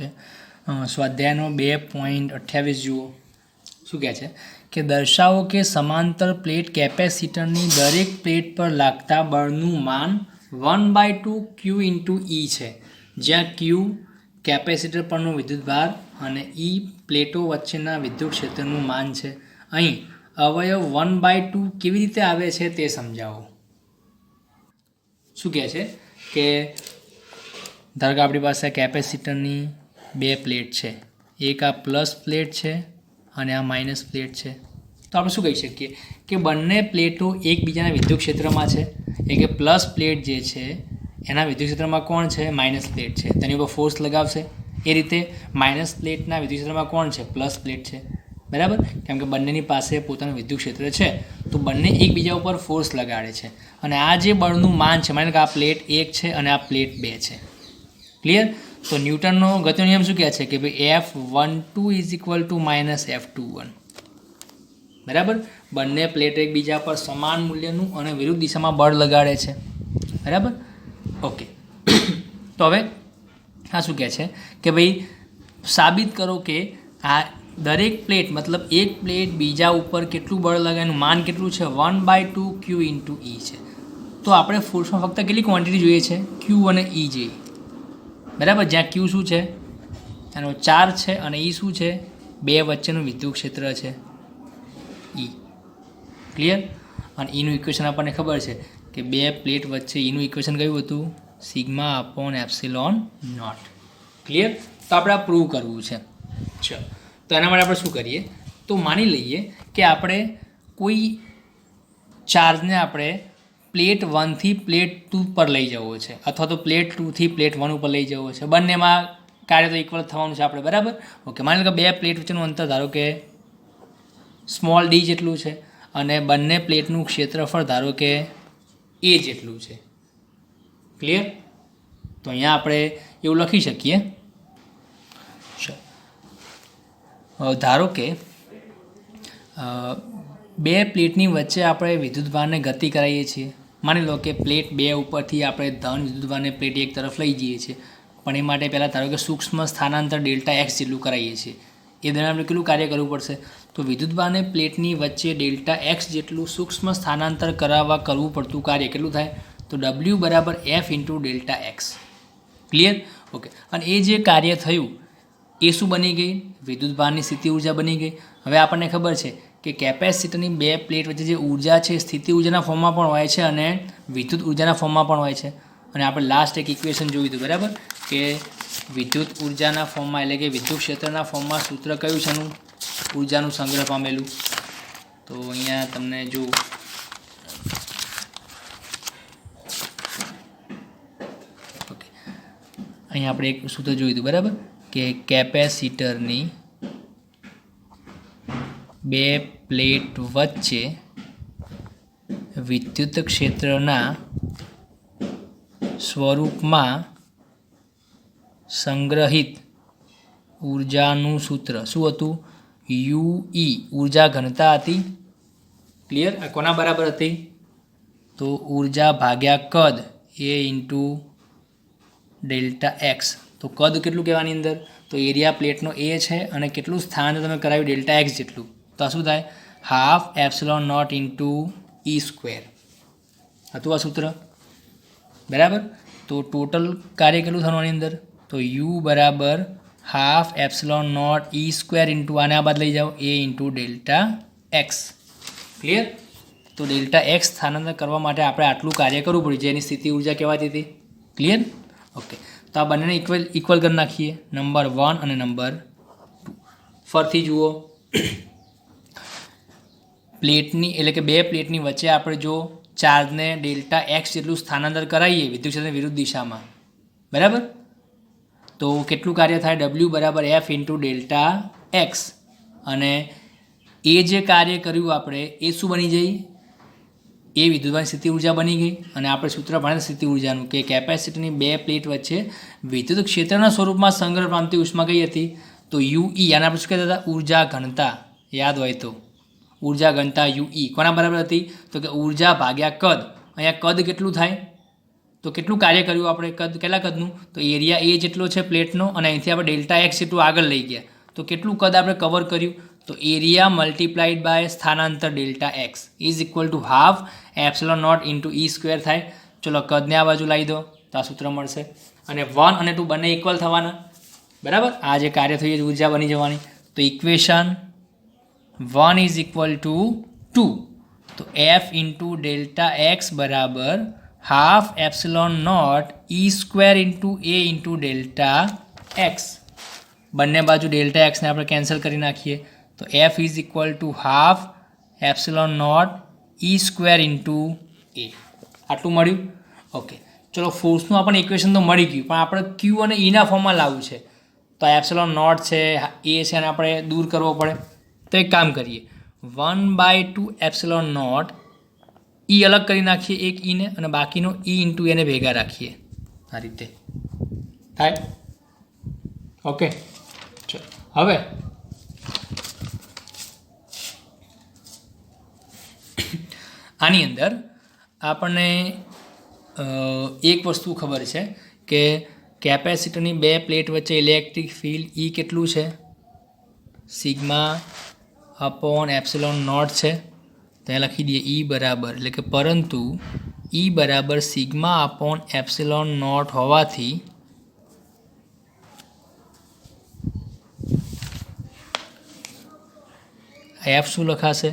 Okay, સ્વાધ્યાયનો 2.28 જુઓ. શું કહે છે કે દર્શાવો કે સમાંતર પ્લેટ કેપેસિટરની દરેક પ્લેટ પર લાગતા બળનું માન 1/2 Q ઇન્ટુ E છે, જ્યાં Q કેપેસિટર પરનો વિદ્યુતભાર અને E પ્લેટો વચ્ચેના વિદ્યુત ક્ષેત્રનું માન છે. અહીં અવયવ 1/2 કેવી રીતે આવે છે તે સમજાવો. શું કહે છે કે ધારો કે આપણી પાસે કેપેસિટરની બે પ્લેટ છે, એક આ પ્લસ પ્લેટ છે અને આ માઇનસ પ્લેટ છે. તો આપણે શું કહી શકીએ કે બંને પ્લેટો એકબીજાના વિદ્યુત ક્ષેત્રમાં છે. એટલે કે પ્લસ પ્લેટ જે છે એના વિદ્યુત ક્ષેત્રમાં કોણ છે? માઇનસ પ્લેટ છે. તેની ઉપર ફોર્સ લગાવશે. એ રીતે માઇનસ પ્લેટના વિદ્યુત ક્ષેત્રમાં કોણ છે? પ્લસ પ્લેટ છે. બરાબર, કેમ કે બંનેની પાસે પોતાનું વિદ્યુત ક્ષેત્ર છે, તો બંને એકબીજા ઉપર ફોર્સ લગાડે છે. અને આ જે બળનું માન છે, માની લો કે આ પ્લેટ 1 છે અને આ પ્લેટ 2 છે. ક્લિયર? તો ન્યૂટનનો ગતિનો નિયમ શું કહે છે કે ભાઈ F12 is equal two minus F21. બરાબર, બંને પ્લેટ એકબીજા પર સમાન મૂલ્યનું અને વિરુદ્ધ દિશામાં બળ લગાડે છે. બરાબર, ઓકે. તો હવે આ શું કહે છે કે ભાઈ સાબિત કરો કે આ દરેક પ્લેટ મતલબ એક પ્લેટ બીજા ઉપર કેટલું બળ લગાવે, એનું માન કેટલું છે? 1/2 Q ઇન્ટુ E છે. તો આપણે ફોર્સમાં ફક્ત કેટલી ક્વોન્ટિટી જોઈએ છે? Q અને E જોઈએ. બરાબર, જ્યાં Q શું છે? એનો ચાર્જ છે અને E શું છે? બે વચ્ચેનું વિદ્યુત ક્ષેત્ર છે E. ક્લિયર? અને Eનું ઇક્વેશન આપણને ખબર છે કે બે પ્લેટ વચ્ચે Eનું ઇક્વેશન કયું હતું? Sigma upon epsilon not. Clear? તો આપણે આ પ્રૂવ કરવું છે. ચલો, તો એના માટે આપણે શું કરીએ? તો માની લઈએ કે આપણે કોઈ ચાર્જને આપણે પ્લેટ 1 થી પ્લેટ 2 પર લઈ જવો છે, અથવા તો પ્લેટ 2 થી પ્લેટ 1 ઉપર લઈ જવો છે. બંનેમાં કાર્ય તો ઇક્વલ થવાનું છે આપણે. બરાબર, ઓકે. માની લો કે બે પ્લેટ વચ્ચેનું અંતર ધારો કે સ્મોલ d જેટલું છે અને બંને પ્લેટનું ક્ષેત્રફળ ધારો કે a જેટલું છે. ક્લિયર? તો અહીંયા આપણે એવું લખી શકીએ, ધારો કે બે પ્લેટની વચ્ચે આપણે વિદ્યુતભારને ગતિ કરાવીએ છીએ. માની લો કે પ્લેટ 2 ઉપરથી આપણે ધન વિદ્યુતભારને પ્લેટ 1 તરફ લઈ જઈએ છીએ, પણ એ માટે પહેલાં ધારો કે સૂક્ષ્મ સ્થાનાંતર ડેલ્ટા એક્સ જેટલું કરાવીએ છીએ. એ દરમિયાન આપણે કેટલું કાર્ય કરવું પડશે? તો વિદ્યુતભારને પ્લેટની વચ્ચે ડેલ્ટા એક્સ જેટલું સૂક્ષ્મ સ્થાનાંતર કરવું પડતું કાર્ય કેટલું થાય? તો W બરાબર F into delta X. Clear? Okay. અને એ જે કાર્ય થયું એ શું બની ગઈ? વિદ્યુતભારની સ્થિતિ ઉર્જા બની ગઈ. હવે આપણને ખબર છે કે કેપેસિટરની બે પ્લેટ વચ્ચે જે ઉર્જા છે સ્થિતિ ઉર્જાના ફોર્મમાં પણ હોય છે અને વિદ્યુત ઉર્જાના ફોર્મમાં પણ હોય છે. અને આપણે લાસ્ટ એક ઇક્વેશન જોયું હતું, બરાબર, કે વિદ્યુત ઉર્જાના ફોર્મમાં એટલે કે વિદ્યુત ક્ષેત્રના ફોર્મમાં સૂત્ર કયું છે? ઉર્જાનું સંગ્રહ પામેલું. તો અહીંયા તમને જો ઓકે, અહીંયા આપણે એક સૂત્ર જોયું હતું, બરાબર, કે કેપેસિટરની બે પ્લેટ વચ્ચે વિદ્યુત ક્ષેત્રના સ્વરૂપમાં સંગ્રહિત ઉર્જાનું સૂત્ર શું હતું? UE ઉર્જા ઘનતા હતી. ક્લિયર? આ કોના બરાબર હતી? તો ઉર્જા ભાગ્યા કદ A ઇન્ટુ ડેલ્ટા એક્સ. તો કદ કેટલું કહેવાની અંદર? તો એરિયા પ્લેટનો A છે અને કેટલું સ્થાન તમે કરાવ્યું? ડેલ્ટા એક્સ જેટલું. તો આ શું થાય? Half epsilon not into E square હતું આ સૂત્ર. બરાબર, તો ટોટલ કાર્ય કેટલું થવાનું આની અંદર? તો U બરાબર half epsilon not E square into આને આ બાદ લઈ જાઓ A into delta X. Clear? તો ડેલ્ટા એક્સ સ્થાનાંતર કરવા માટે આપણે આટલું કાર્ય કરવું પડ્યું, જેની સ્થિતિ ઉર્જા કહેવાતી હતી. ક્લિયર? ઓકે. તો આ બંનેને ઇક્વલ કરી નાખીએ, નંબર 1 અને નંબર 2. ફરીથી જુઓ, પ્લેટની એટલે કે બે પ્લેટની વચ્ચે આપણે જો ચાર્જને ડેલ્ટા એક્સ જેટલું સ્થાનાંતર કરાવીએ વિદ્યુત ક્ષેત્રની વિરુદ્ધ દિશામાં, બરાબર, તો કેટલું કાર્ય થાય? W બરાબર F ઇન્ટુ ડેલ્ટા એક્સ. અને એ જે કાર્ય કર્યું આપણે એ શું બની જઈ? એ વિદ્યુતભારની સ્થિતિ ઉર્જા બની ગઈ. અને આપણે સૂત્ર ભણ્યા સ્થિતિ ઉર્જાનું કે કેપેસિટરની બે પ્લેટ વચ્ચે વિદ્યુત ક્ષેત્રના સ્વરૂપમાં સંગ્રહ પામતી ઉષ્મા કઈ હતી? તો UE. આને આપણે શું કહેતા હતા? ઉર્જા ઘનતા. યાદ હોય તો ઉર્જા ઘનતા UE કોના બરાબર હતી? તો કે ઉર્જા ભાગ્યા કદ. અહીંયા કદ કેટલું થાય? તો કેટલું કાર્ય કર્યું આપણે કદ કેટલા કદનું તો એરિયા એ જેટલો છે પ્લેટનો અને અહીંથી આપણે ડેલ્ટા એક્સ જેટલું આગળ લઈ ગયા તો કેટલું કદ આપણે કવર કર્યું તો એરિયા મલ્ટીપ્લાઇડ બાય સ્થાનાંતર delta X is equal to half epsilon not into E square થાય. ચલો કદને આ બાજુ લાવી દો તો આ સૂત્ર મળશે અને 1 અને 2 બંને ઇક્વલ થવાના બરાબર. આ જે કાર્ય થઈ છે ઉર્જા બની જવાની તો ઇક્વેશન 1 ઇઝ ઇક્વલ ટુ 2 તો એફ ઇન્ટુ ડેલ્ટા એક્સ બરાબર half epsilon naught E square into A into delta X. બંને બાજુ ડેલ્ટા એક્સને આપણે કેન્સલ કરી નાખીએ તો F is equal to half epsilon naught E square into A. આટલું મળ્યું. ઓકે ચલો ફોર્સનું આપણને ઇક્વેશન તો મળી ગયું પણ આપણે ક્યુ અને ઈના ફોર્મમાં લાવવું છે તો આ એપ્સિલોન નોટ છે એ છે અને આપણે દૂર કરવો પડે તો એક કામ કરીએ 1/2 એપ્સિલોન નોટ ઈ અલગ કરી નાખીએ એક ઈને અને બાકીનો ઈ ઇન્ટુ એને ભેગા રાખીએ આ રીતે થાય. ઓકે ચલો હવે આની અંદર આપણને એક વસ્તુ ખબર છે કે કેપેસિટરની બે પ્લેટ વચ્ચે ઇલેક્ટ્રિક ફિલ્ડ ઈ કેટલું છે સિગ્મા અપોન એપ્સિલોન નોટ છે ત્યાં લખી દઈએ ઈ બરાબર એટલે કે પરંતુ ઈ બરાબર સિગ્મા અપોન એપ્સિલોન નોટ હોવાથી એફ શું લખાશે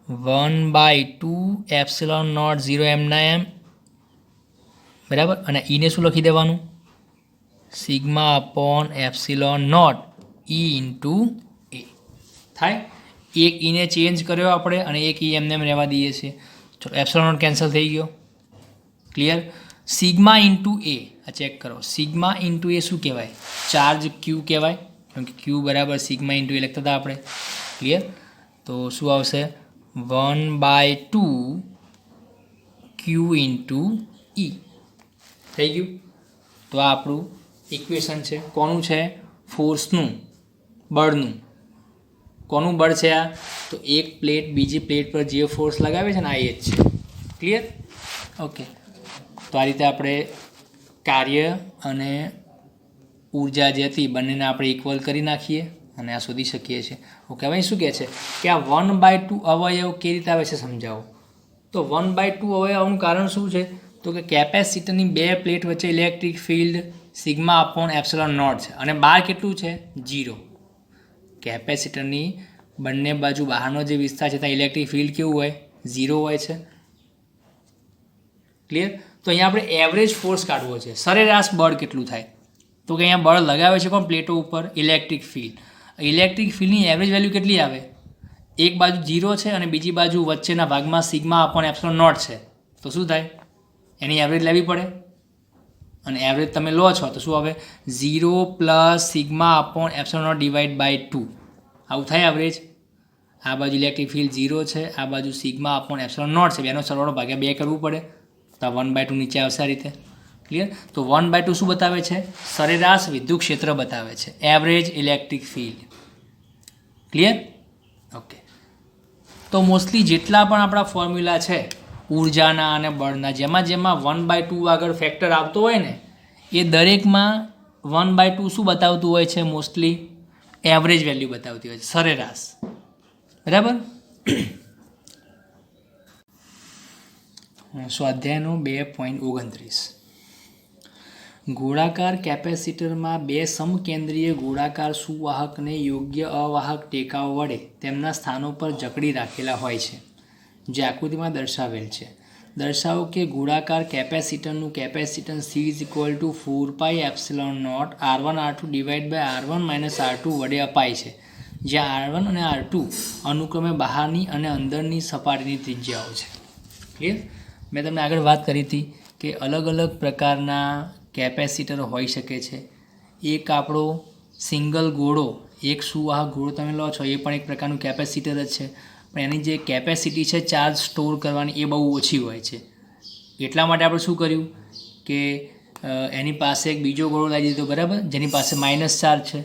1/2 એપ્સિલોન નોટ 0 એમના એમ બરાબર અને ઈને શું લખી દેવાનું sigma upon epsilon naught E into A થાય. એક ઈને ચેન્જ કર્યો આપણે અને એક ઈ એમને એમ રહેવા દઈએ છીએ. ચલો એપ્સિલોન નોટ કેન્સલ થઈ ગયો ક્લિયર. સિગ્મા ઇન્ટુ એ આ ચેક કરો સિગ્મા ઇન્ટુ એ શું કહેવાય ચાર્જ ક્યુ કહેવાય કેમ કે ક્યુ બરાબર સિગ્મા ઇન્ટુ એ લખતા હતા આપણે ક્લિયર. તો શું આવશે 1/2 ક્યુ ઇન્ટુ ઈ થઈ ગયું. તો આ આપણું ઇક્વેશન છે કોનું છે ફોર્સનું બળનું. કોનું બળ છે આ તો એક પ્લેટ બીજી પ્લેટ પર જે ફોર્સ લગાવે છે ને આ એ જ છે ક્લિયર. ઓકે તો આ રીતે આપણે કાર્ય અને ઉર્જા જે હતી બંનેને આપણે ઇક્વલ કરી નાખીએ અને આ શોધી શકીએ છીએ. ઓકે હવે શું કહે છે કે આ 1/2 અવયવ કેવી રીતે આવે છે સમજાવો. તો 1/2 અવયવનું કારણ શું છે તો કે કેપેસિટરની બે પ્લેટ વચ્ચે electric field sigma upon epsilon not છે અને બહાર કેટલું છે 0. કેપેસિટરની બંને બાજુ બહારનો જે વિસ્તાર છે ત્યાં ઇલેક્ટ્રિક ફિલ્ડ કેવું હોય 0 હોય છે ક્લિયર. તો અહીંયા આપણે એવરેજ ફોર્સ કાઢવો છે સરેરાશ બળ કેટલું થાય તો કે અહીંયા બળ લગાવે છે પણ પ્લેટો ઉપર ઇલેક્ટ્રિક ફિલ્ડ. ઇલેક્ટ્રિક ફિલ્ડની એવરેજ વેલ્યુ કેટલી આવે એક બાજુ 0 છે અને બીજી બાજુ વચ્ચેના ભાગમાં સિગ્મા અપોન એપ્સિલોન નોટ છે તો શું થાય એની એવરેજ લેવી પડે અને એવરેજ તમે લો છો તો શું આવે 0 plus sigma upon epsilon not divide by 2 આવું થાય એવરેજ. આ બાજુ ઇલેક્ટ્રિક ફિલ્ડ 0 છે આ બાજુ સિગ્મા અપોન એપ્સિલોન નોટ છે બેનો સરવાળો ભાગ્યા 2 કરવું પડે તો 1/2 નીચે આવશે આ રીતે ક્લિયર. તો 1/2 શું બતાવે છે સરેરાશ વિદ્યુત ક્ષેત્ર બતાવે છે average electric field clear. Okay તો મોસ્ટલી જેટલા પણ આપણા ફોર્મ્યુલા છે ઉર્જાના અને બળના જેમાં 1/2 આગળ ફેક્ટર આવતો હોય ને એ દરેકમાં 1/2 શું બતાવતું હોય છે મોસ્ટલી એવરેજ વેલ્યુ બતાવતી હોય છે સરેરાશ બરાબર. સ્વાધ્યાયનો 2.29 ગોળાકાર કેપેસિટરમાં બે સમકેન્દ્રીય ગોળાકાર સુવાહકને યોગ્ય અવાહક ટેકાઓ વડે તેમના સ્થાનો પર જકડી રાખેલા હોય છે જે આકૃતિમાં દર્શાવેલ છે. દર્શાવો કે ગોળાકાર કેપેસિટરનું capacitance C = 4πε0 R1 R2 divide by R1 - R2 વડે અપાય છે જ્યાં R1 અને R2 અનુક્રમે બહારની અને અંદરની સપાટીની ત્રિજ્યાઓ છે ક્લિયર. મેં તમને આગળ વાત કરી હતી કે અલગ અલગ પ્રકારના કેપેસિટર હોઈ શકે છે. એક આપણો સિંગલ ગોળો એક સુવાહક ગોળો તમે લો છો એ પણ એક પ્રકારનું કેપેસિટર જ છે પણ એની જે કેપેસિટી છે ચાર્જ સ્ટોર કરવાની એ બહુ ઓછી હોય છે. એટલા માટે આપણે શું કર્યું કે એની પાસે એક બીજો ગોળો લાવી દીધો બરાબર જેની પાસે માઇનસ ચાર્જ છે.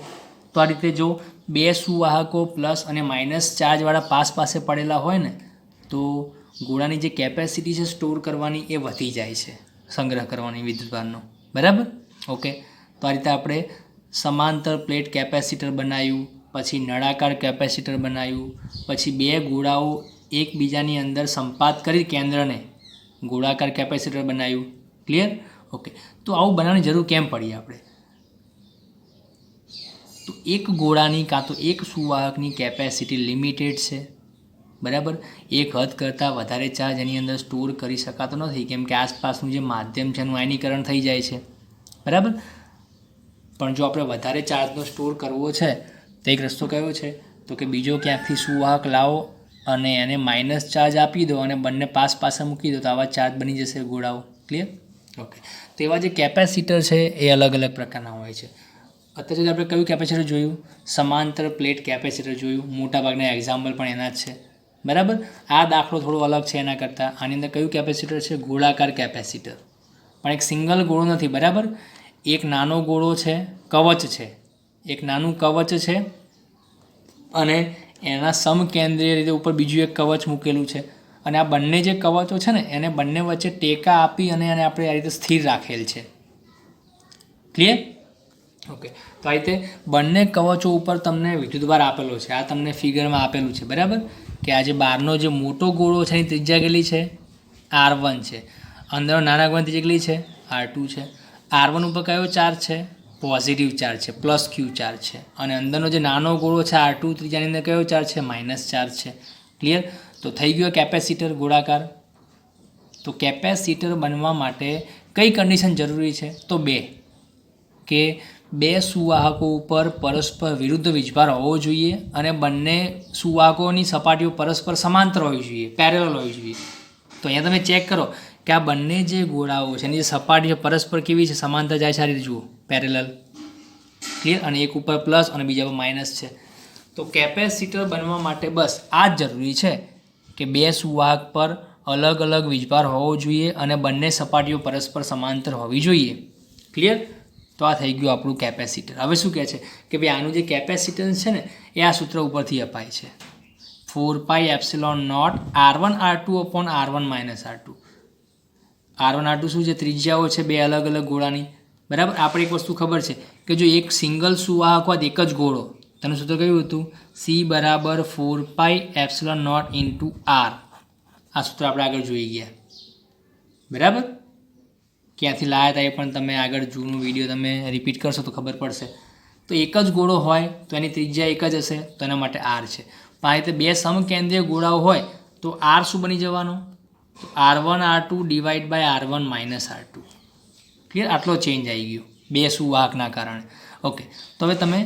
તો આ રીતે જો બે સુવાહકો પ્લસ અને માઇનસ ચાર્જવાળા પાસે પડેલા હોય ને તો ગોળાની જે કેપેસિટી છે સ્ટોર કરવાની એ વધી જાય છે સંગ્રહ કરવાની વિદ્યુતભારનો, બરાબર. ઓકે, તો આ રીતે આપણે સમાંતર પ્લેટ કેપેસિટર બનાવ્યું, પછી નળાકાર કેપેસિટર બનાવ્યું, પછી બે ગોળાઓ એકબીજાની અંદર સંપાત કરી કેન્દ્રને ગોળાકાર કેપેસિટર બનાવ્યું. ક્લિયર? ઓકે, તો આવું બનાવવાની જરૂર કેમ પડી આપણે? તો એક ગોળાની કાં તો એક સુવાહકની કેપેસિટી લિમિટેડ છે, બરાબર. એક હદ કરતાં વધારે ચાર્જ એની અંદર સ્ટોર કરી શકાતો નથી, કેમ કે આસપાસનું જે માધ્યમ છે એનું આયનીકરણ થઈ જાય છે, બરાબર. પણ જો આપણે વધારે ચાર્જનો સ્ટોર કરવો છે તો એક રસ્તો કયો છે? તો કે બીજો ક્યાંકથી સુવાહક લાવો અને એને માઇનસ ચાર્જ આપી દો અને બંને પાસે મૂકી દો, તો આવા ચાર્જ બની જશે ગોળાઓ. ક્લિયર? ઓકે, તો એવા જે કેપેસિટર છે એ અલગ અલગ પ્રકારના હોય છે. અત્યાર સુધી આપણે કયું કેપેસિટર જોયું? સમાંતર પ્લેટ કેપેસિટર જોયું. મોટાભાગના એક્ઝામ્પલ પણ એના જ છે, બરાબર. આ દાખલો થોડો અલગ છે એના કરતાં. આની અંદર કયું કેપેસિટર છે? ગોળાકાર કેપેસિટર. પણ એક સિંગલ ગોળો નથી, બરાબર. એક નાનો ગોળો છે, કવચ છે, એક નાનું કવચ છે અને એના સમકેન્દ્રીય રીતે ઉપર બીજું એક કવચ મૂકેલું છે, અને આ બંને જે કવચો છે ને એને બંને વચ્ચે ટેકા આપી અને એને આપણે આ રીતે સ્થિર રાખેલ છે. ક્લિયર? ઓકે, તો આ રીતે બંને કવચો ઉપર તમને વિદ્યુતભાર આપેલો છે. આ તમને ફિગરમાં આપેલું છે, બરાબર. કે આ જે બહારનો જે મોટો ગોળો છે એની ત્રિજ્યા કેટલી છે? R1 છે. અંદરનો નાના ગોળાની ત્રિજ્યા કેટલી છે? R2 છે. R1 ઉપર કયો ચાર્જ છે? પોઝિટિવ ચાર્જ છે, પ્લસ ક્યુ ચાર્જ છે. અને અંદરનો જે નાનો ગોળો છે R2 ત્રિજ્યાની અંદર કયો ચાર્જ છે? માઇનસ ચાર્જ છે. ક્લિયર? તો થઈ ગયો કેપેસિટર ગોળાકાર. તો કેપેસિટર બનવા માટે કઈ કન્ડિશન જરૂરી છે? તો કે બે સુવાહકો ઉપર પરસ્પર વિરુદ્ધ વીજભાર હોવો જોઈએ અને બંને સુવાહકોની સપાટીઓ પરસ્પર સમાંતર હોવી જોઈએ, પેરેલલ હોવી જોઈએ. તો અહીંયા તમે ચેક કરો કે આ બંને જે ગોળાઓ છે એની જે સપાટી પરસ્પર કેવી છે? સમાંતર જાય છે. આ રીતે જુઓ, પેરેલલ. ક્લિયર? અને એક ઉપર પ્લસ અને બીજા પર માઇનસ છે. તો કેપેસિટર બનવા માટે બસ આ જ જરૂરી છે કે બે સુવાહક પર અલગ અલગ વીજભાર હોવો જોઈએ અને બંને સપાટીઓ પરસ્પર સમાંતર હોવી જોઈએ. ક્લિયર? તો આ થઈ ગયું આપણું કેપેસિટર. હવે શું કહે છે કે ભાઈ આનું જે કેપેસિટન્સ છે ને એ આ સૂત્ર ઉપરથી અપાય છે, 4πε0 R1 R2 upon R1 minus R2. R1 R2 શું છે? ત્રિજ્યાઓ છે બે અલગ અલગ ગોળાની, બરાબર. આપણે એક વસ્તુ ખબર છે કે જો એક સિંગલ સુવાહક હોય એક જ ગોળો, તેનું સૂત્ર કયું હતું? C બરાબર 4πε0 into R. આ સૂત્ર આપણે આગળ જોઈ ગયા, બરાબર. ક્યાંથી લાયા હતા એ પણ તમે આગળ જૂનું વિડીયો તમે રિપીટ કરશો તો ખબર પડશે. તો એક જ ગોળો હોય તો એની ત્રિજ્યા એક જ હશે, તો એના માટે R છે. પણ આ રીતે બે સમકેન્દ્રીય ગોળાઓ હોય તો R શું બની જવાનો? તો R1 R2 divide by R1 minus R2. Clear? આટલો ચેન્જ આવી ગયો બે સુવાહકના કારણે. ઓકે, તો હવે તમે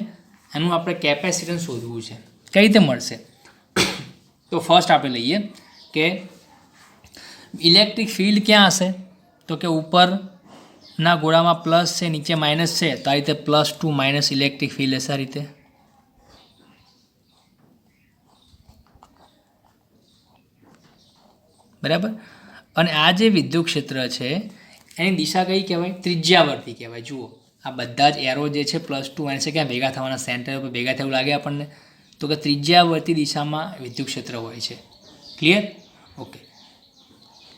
એનું આપણે કેપેસિટન્સ શોધવું છે. કઈ રીતે મળશે? તો ફર્સ્ટ આપણે લઈએ કે ઇલેક્ટ્રિક ફિલ્ડ ક્યાં હશે? તો કે ઉપરના ગોળામાં પ્લસ છે, નીચે માઇનસ છે, તો આ રીતે +2 માઇનસ ઇલેક્ટ્રિક ફિલ્ડ હશે આ રીતે. બરાબર. અને આ જે વિદ્યુત ક્ષેત્ર છે એની દિશા કઈ કહેવાય? ત્રિજ્યાવર્તી કહેવાય. જુઓ, આ બધા જ એરો જે છે +2 માઇનસ ક્યાં ભેગા થવાના? સેન્ટર પર ભેગા થવું લાગે આપણને. તો કે ત્રિજ્યાવર્તી દિશામાં વિદ્યુત ક્ષેત્ર હોય છે. ક્લિયર? ઓકે,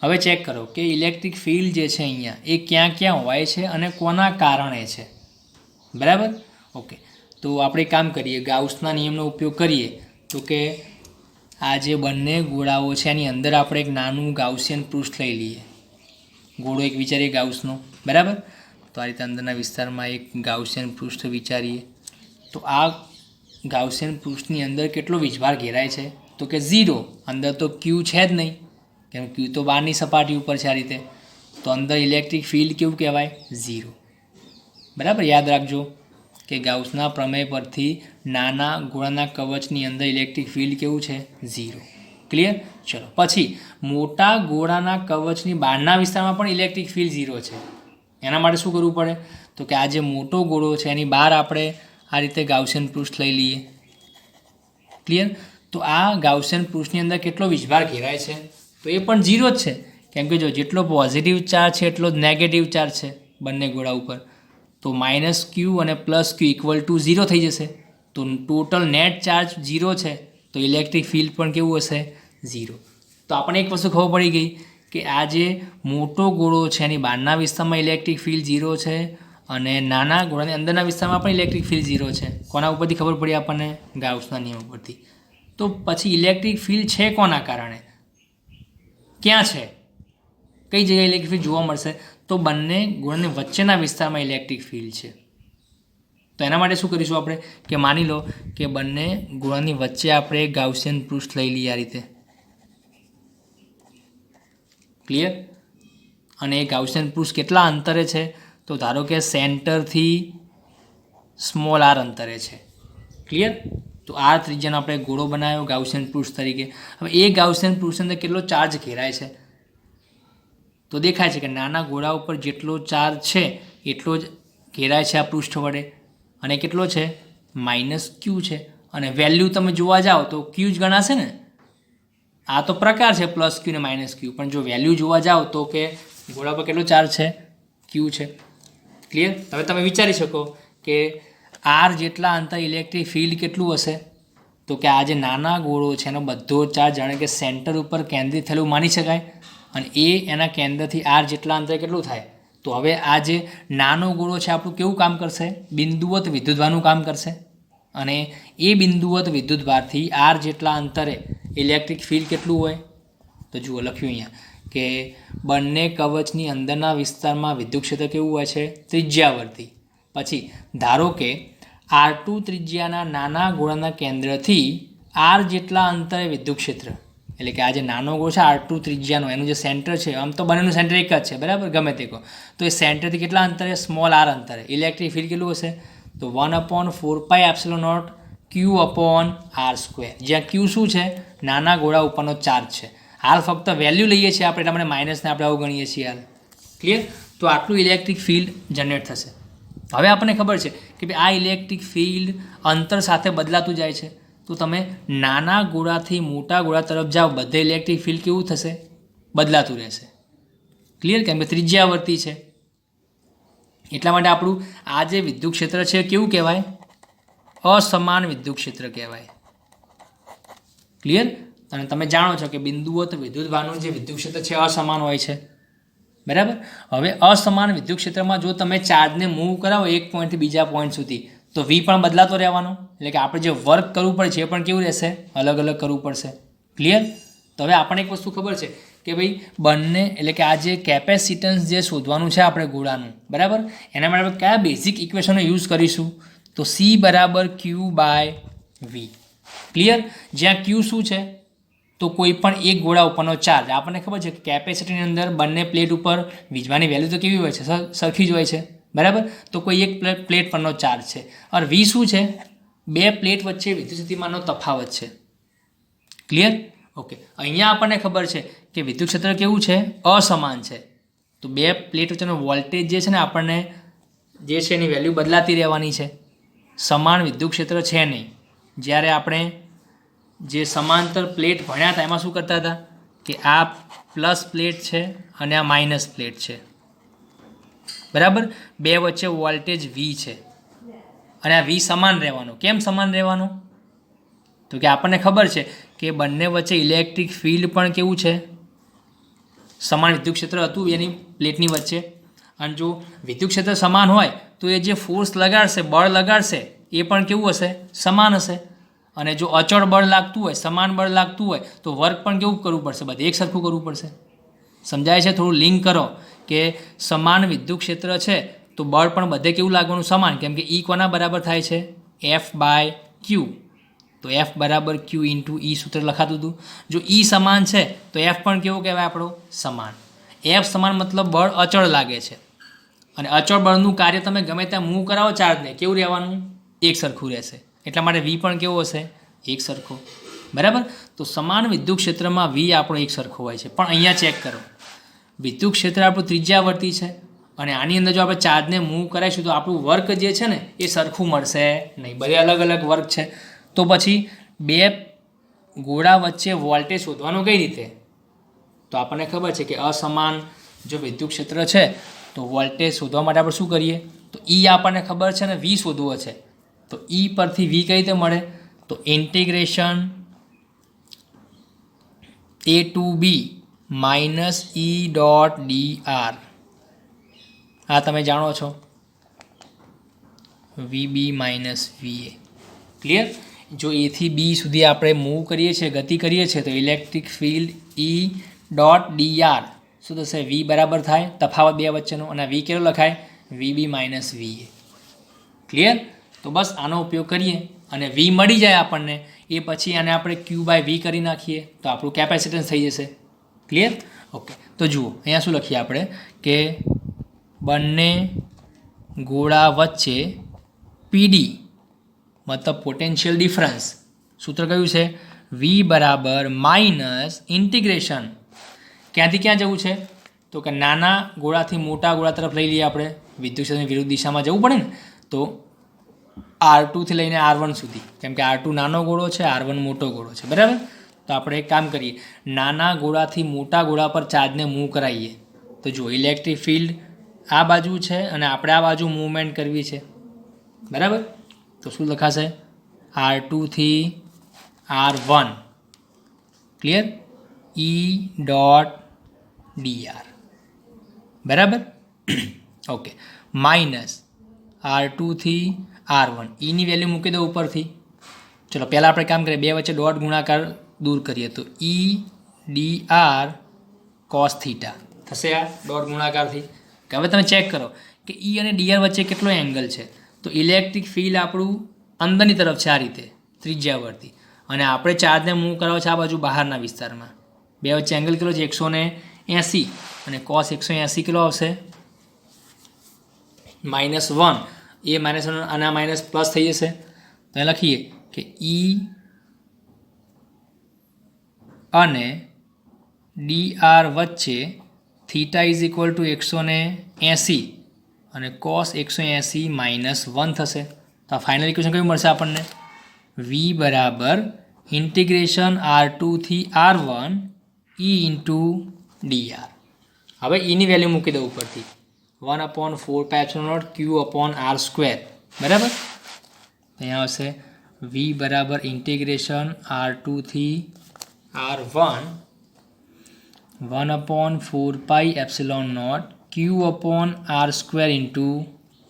હવે ચેક કરો કે ઇલેક્ટ્રિક ફિલ્ડ જે છે અહીંયા એ ક્યાં ક્યાં હોય છે અને કોના કારણે છે, બરાબર. ઓકે, તો આપણે કામ કરીએ, ગાઉસના નિયમનો ઉપયોગ કરીએ. તો કે આ જે બંને ગોળાઓ છે એની અંદર આપણે એક નાનું ગાઉસિયન પૃષ્ઠ લઈ લઈએ. ગોળો એક વિચારીએ ગાઉસનો, બરાબર. તો આ રીતે અંદરના વિસ્તારમાં એક ગાઉસિયન પૃષ્ઠ વિચારીએ. તો આ ગાઉસિયન પૃષ્ઠની અંદર કેટલો વીજભાર ઘેરાય છે? તો કે 0. અંદર તો ક્યુ છે જ નહીં, કેમ ક્યુ તો બહારની સપાટી ઉપર છે આ રીતે. તો અંદર ઇલેક્ટ્રિક ફિલ્ડ કેવું કહેવાય? 0. બરાબર. યાદ રાખજો કે ગાઉસના પ્રમેય પરથી નાના ગોળાના કવચની અંદર ઇલેક્ટ્રિક ફિલ્ડ કેવું છે? 0. ક્લિયર? ચલો, પછી મોટા ગોળાના કવચની બહારના વિસ્તારમાં પણ ઇલેક્ટ્રિક ફિલ્ડ 0 છે. એના માટે શું કરવું પડે? તો કે આ જે મોટો ગોળો છે એની બહાર આપણે આ રીતે ગાઉસિયન પૃષ્ઠ લઈ લઈએ. ક્લિયર? તો આ ગાઉસિયન પૃષ્ઠની અંદર કેટલો વીજભાર ઘેરાય છે? તો એ પણ 0 જ છે, કેમ કે જો જેટલો પોઝિટિવ ચાર્જ છે એટલો જ નેગેટિવ ચાર્જ છે બંને ગોળા ઉપર. તો -q અને +q = 0 થઈ જશે. તો ટોટલ નેટ ચાર્જ 0 છે, તો ઇલેક્ટ્રિક ફિલ્ડ પણ કેવું હશે? 0. તો આપણને એક વસ્તુ ખબર પડી ગઈ કે આ જે મોટો ગોળો છે એની બહારના વિસ્તારમાં ઇલેક્ટ્રિક ફિલ્ડ 0 છે અને નાના ગોળાની અંદરના વિસ્તારમાં પણ ઇલેક્ટ્રિક ફિલ્ડ 0 છે. કોના ઉપરથી ખબર પડી આપણને? ગાઉસના નિયમ ઉપરથી. તો પછી ઇલેક્ટ્રિક ફિલ્ડ છે કોના કારણે? ક્યાં છે? કઈ જગ્યાએ ઇલેક્ટ્રિક ફિલ્ડ જોવા મળશે? તો બંને ગોળાની વચ્ચેના વિસ્તારમાં ઇલેક્ટ્રિક ફિલ્ડ છે. તો એના માટે શું કરીશું આપણે કે માની લો કે બંને ગોળાની વચ્ચે આપણે ગાઉસિયન પૃષ્ઠ લઈ લઈએ આ રીતે. ક્લિયર? અને એ ગાઉસિયન પૃષ્ઠ કેટલા અંતરે છે? તો ધારો કે સેન્ટરથી સ્મોલ આર અંતરે છે. ક્લિયર? તો આર ત્રિજ્યાનો આપણે ગોળો બનાવ્યો ગાઉસિયન પૃષ્ઠ તરીકે. હવે એ ગાઉસિયન પૃષ્ઠની અંદર કેટલો ચાર્જ ઘેરાય છે? તો દેખાય છે કે નાના ગોળા ઉપર જેટલો ચાર્જ છે એટલો જ ઘેરાય છે આ પૃષ્ઠ વડે. અને કેટલો છે? -q છે. અને વેલ્યુ તમે જોવા જાઓ તો q જ ગણાશે ને. આ તો પ્રકાર છે +q ને -q, પણ જો વેલ્યુ જોવા જાઓ તો કે ગોળા પર કેટલો ચાર્જ છે? q છે. ક્લિયર? હવે તમે વિચારી શકો કે r જેટલા અંતર ઇલેક્ટ્રિક ફિલ્ડ કેટલું હશે? તો કે આ જે નાના ગોળો છે એનો બધો ચાર્જ જાણે કે સેન્ટર ઉપર કેન્દ્રિત થયેલું માની શકાય. અને એ એના કેન્દ્રથી r જેટલા અંતરે કેટલું થાય? તો હવે આ જે નાનો ગોળો છે આપણું કેવું કામ કરશે? બિંદુવત વિદ્યુતભારનું કામ કરશે. અને એ બિંદુવત વિદ્યુતભારથી r જેટલા અંતરે ઇલેક્ટ્રિક ફિલ્ડ કેટલું હોય? તો જુઓ લખ્યું અહીંયા કે બંને કવચની અંદરના વિસ્તારમાં વિદ્યુતક્ષેત્ર કેવું હોય છે? ત્રિજ્યાવર્તી. પછી ધારો કે r2 ત્રિજ્યાના નાના ગોળાના કેન્દ્રથી r જેટલા અંતરે વિદ્યુતક્ષેત્ર, એટલે કે આ જે નાનો ગોળો છે r2 ત્રિજ્યાનો એનું જે સેન્ટર છે, આમ તો બંનેનું સેન્ટર એક જ છે બરાબર, ગમે તે કહો, તો એ સેન્ટરથી કેટલા અંતરે? સ્મોલ r અંતરે ઇલેક્ટ્રિક ફિલ્ડ કેટલું હશે? તો 1/4πε0 q/r², જ્યાં q શું છે? નાના ગોળા ઉપરનો ચાર્જ છે. હાલ ફક્ત વેલ્યુ લઈએ છીએ આપણે, એટલા માટે માઇનસને આપણે આવું ગણીએ છીએ હાલ. ક્લિયર? તો આટલું ઇલેક્ટ્રિક ફિલ્ડ જનરેટ થશે. હવે આપણને ખબર છે કે ભાઈ આ ઇલેક્ટ્રિક ફિલ્ડ અંતર સાથે બદલાતું જાય છે. તો તમે નાના ગોળાથી મોટા ગોળા તરફ જાઓ, બધે ઇલેક્ટ્રિક ફિલ્ડ કેવું થશે? બદલાતું રહેશે. ક્લિયર? કેમ કે ત્રિજ્યાવર્તી છે. એટલા માટે આપણું આ જે વિદ્યુત ક્ષેત્ર છે કેવું કહેવાય? અસમાન વિદ્યુત ક્ષેત્ર કહેવાય. ક્લિયર? અને તમે જાણો છો કે બિંદુવત વિદ્યુતભારનું જે વિદ્યુત ક્ષેત્ર છે અસમાન હોય છે. બરાબર? હવે અસમાન વિદ્યુત ક્ષેત્રમાં જો તમે ચાર્જને મૂવ કરાવો એક પોઈન્ટથી બીજા પોઈન્ટ સુધી, તો v પણ બદલાતો રહેવાનો. એટલે કે આપણે જે વર્ક કરવું પડે છે એ પણ કેવું રહેશે? અલગ અલગ કરવું પડશે. ક્લિયર? તો હવે આપણને એક વસ્તુ ખબર છે કે ભાઈ બંને, એટલે કે આ જે કેપેસિટન્સ જે શોધવાનું છે આપણે ગોળાનું, બરાબર, એના માટે આપણે કયા બેઝિક ઇક્વેશનનો યુઝ કરીશું? તો c = q/v. ક્લિયર? જ્યાં q શું છે? તો કોઈ પણ એક ગોળા ઉપરનો ચાર્જ. આપણને ખબર છે કે કેપેસિટરની અંદર બંને પ્લેટ ઉપર વીજવાની વેલ્યુ તો કેવી હોય છે? સરખી જ હોય છે. બરાબર? તો કોઈ એક પ્લેટ પરનો ચાર્જ છે. અને v શું છે? બે પ્લેટ વચ્ચે વિદ્યુત સ્થિતિમાનનો તફાવત છે. ક્લિયર? ઓકે. અહીંયા આપણને ખબર છે કે વિદ્યુત ક્ષેત્ર કેવું છે? અસમાન છે. તો બે પ્લેટ વચ્ચેનો વોલ્ટેજ જે છે ને આપણને જે છે એની વેલ્યુ બદલાતી રહેવાની છે. સમાન વિદ્યુત ક્ષેત્ર છે નહીં. જ્યારે આપણે જે સમાંતર પ્લેટ ભણ્યા હતા એમાં શું કરતા હતા કે આ પ્લસ પ્લેટ છે અને આ માઇનસ પ્લેટ છે. બરાબર? બે વચ્ચે વોલ્ટેજ v છે અને આ v સમાન રહેવાનો. કેમ સમાન રહેવાનો? તો કે આપણને ખબર છે કે બંને વચ્ચે ઇલેક્ટ્રિક ફિલ્ડ પણ કેવું છે? સમાન વિદ્યુત ક્ષેત્ર હતું એની પ્લેટની વચ્ચે. અને જો વિદ્યુત ક્ષેત્ર સમાન હોય તો એ જે ફોર્સ લગાડશે, બળ લગાડશે, એ પણ કેવું હશે? સમાન હશે. અને જો અચળ બળ લાગતું હોય, સમાન બળ લાગતું હોય, તો વર્ક પણ કેવું કરવું પડશે? બધે એક સરખું કરવું પડશે. સમજાય છે? થોડું લિંક કરો કે સમાન વિદ્યુત ક્ષેત્ર છે તો બળ પણ બધે કેવું લાગવાનું? સમાન. કેમ કે E કોના બરાબર થાય છે? F/q. તો F = q × E સૂત્ર લખાતું હતું. જો E સમાન છે તો F પણ કેવો કહેવાય આપણો? સમાન. F સમાન મતલબ બળ અચળ લાગે છે. અને અચળ બળનું કાર્ય તમે ગમે ત્યાં મૂવ કરાવો ચાર્જને, કેવું રહેવાનું? એક સરખું રહેશે. એટલા માટે v પણ કેવો હશે? એક સરખો. બરાબર? તો સમાન વિદ્યુત ક્ષેત્રમાં v આપણો એક સરખો હોય છે. પણ અહીંયા ચેક કરો, વિદ્યુત ક્ષેત્ર આપણું ત્રિજ્યાવર્તી છે અને આની અંદર જો આપણે ચાર્જને મૂવ કરાવીશું તો આપણું વર્ક જે છે ને એ સરખું મળશે નહીં. બધે અલગ અલગ વર્ક છે. તો પછી બે ગોળા વચ્ચે વોલ્ટેજ શોધવાનું કઈ રીતે? તો આપણને ખબર છે કે અસમાન જો વિદ્યુત ક્ષેત્ર છે તો વોલ્ટેજ શોધવા માટે આપણે શું કરીએ? તો E આપણને ખબર છે ને v શોધવો છે. તો E પરથી v કઈ રીતે મળે? તો integration a to b minus E dot D R, આ તમે જાણો છો વીબી માઇનસ વીએ. ક્લિયર? જો એથી બી સુધી આપણે મૂવ કરીએ છીએ, ગતિ કરીએ છીએ, તો ઇલેક્ટ્રિક ફિલ્ડ ઈ ડોટ ડી આર શું થશે? વી બરાબર થાય તફાવત બે વચ્ચેનો, અને વી કેટલો લખાય? વીબી માઇનસ વીએ. ક્લિયર? તો બસ આનો ઉપયોગ કરીએ અને વી મળી જાય આપણને, એ પછી આને આપણે ક્યુ બાય વી કરી નાખીએ તો આપણું કેપેસિટન્સ થઈ જશે. ક્લિયર? ઓકે. તો જુઓ અહીંયા શું લખીએ આપણે કે બંને ગોળા વચ્ચે પીડી મતલબ પોટેન્શિયલ ડિફરન્સ, સૂત્ર કયું છે? વી બરાબર માઇનસ ઇન્ટિગ્રેશન, ક્યાંથી ક્યાં જવું છે? તો કે નાના ગોળાથી મોટા ગોળા તરફ લઈ લઈએ આપણે, વિદ્યુત ક્ષેત્રની વિરુદ્ધ દિશામાં જવું પડે ને, તો R2થી લઈને R1 સુધી, કેમ કે R2 નાનો ગોળો છે, R1 મોટો ગોળો છે, બરાબર? તો આપણે એક કામ કરીએ, નાના ગોળાથી મોટા ગોળા પર ચાર્જને મૂવ કરાવીએ. તો જો ઇલેક્ટ્રિક ફિલ્ડ આ બાજુ છે અને આપણે આ બાજુ મૂવમેન્ટ કરવી છે, બરાબર? તો શું લખાશે? R2થી R1, ક્લિયર? ઈ ડોટ ડી આર, બરાબર? ઓકે. માઇનસ R2થી R1, ઈની વેલ્યુ મૂકી દો ઉપરથી. ચલો પહેલાં આપણે કામ કરીએ, બે વચ્ચે ડોટ ગુણાકાર દૂર કરીએ, તો E D R cos theta થશે આ ડોટ ગુણાકારથી. હવે તમે ચેક કરો કે ઈ અને ડી આર વચ્ચે કેટલો એંગલ છે. તો ઇલેક્ટ્રિક ફિલ્ડ આપણું અંદરની તરફ છે, આ રીતે ત્રિજ્યાવર્તી, અને આપણે ચાર્જને મૂવ કરાવો છે આ બાજુ બહારના વિસ્તારમાં. બે વચ્ચે એંગલ કેટલો છે? 180, અને કોસ 180 કેટલો આવશે? -1. એ -1 અને આ માઇનસ પ્લસ થઈ જશે. તો એ લખીએ કે ઈ અને ડી આર વચ્ચે થીટા ઇઝ ઇક્વલ ટુ 180 અને કોસ 180 -1 થશે. તો આ ફાઇનલ ઇક્વેશન કયું મળશે આપણને? વી બરાબર ઇન્ટિગ્રેશન R2થી R1 E into D R. હવે ઈની વેલ્યુ મૂકી દઉં ઉપરથી, 1/4πε0 Q/r², બરાબર? અહીંયા આવશે વી બરાબર ઇન્ટિગ્રેશન R2થી R1 1/4πε0 Q/r² into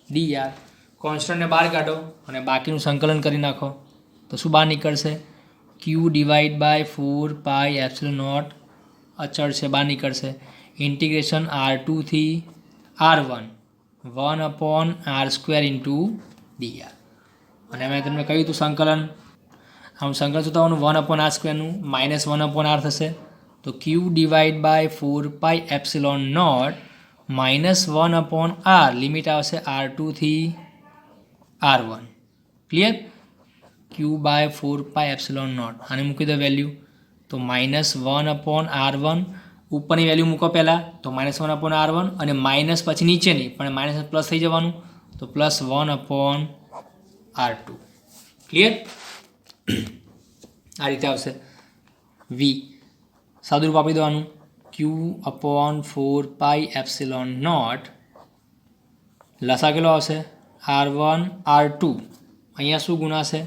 D R. કોન્સ્ટન્ટને બહાર કાઢો અને બાકીનું સંકલન કરી નાખો, તો શું બહાર નીકળશે? Q/4πε0 અચળ છે, બહાર નીકળશે. ઇન્ટિગ્રેશન R2થી R1 1/r² into D R. અને મેં તમને કહ્યું હતું સંકલન, આમ સંકલન શું થવાનું? 1/r²નું -1/r થશે. તો Q/4πε0 -1/r, લિમિટ આવશે R2થી R1. ક્લિયર? Q/4πε0 આને મૂકી દો વેલ્યુ, તો -1/r1, ઉપરની વેલ્યુ મૂકો પહેલાં, તો -1/r1, અને માઇનસ પછી નીચેની પણ માઇનસ પ્લસ થઈ જવાનું, તો +1/r2. ક્લિયર? આ રીતે આવશે. વી સાદુરૂપ આપી દેવાનું, Q/4πε0 લસા કેટલો આવશે? R1 R2, અહીંયા શું ગુણાશે?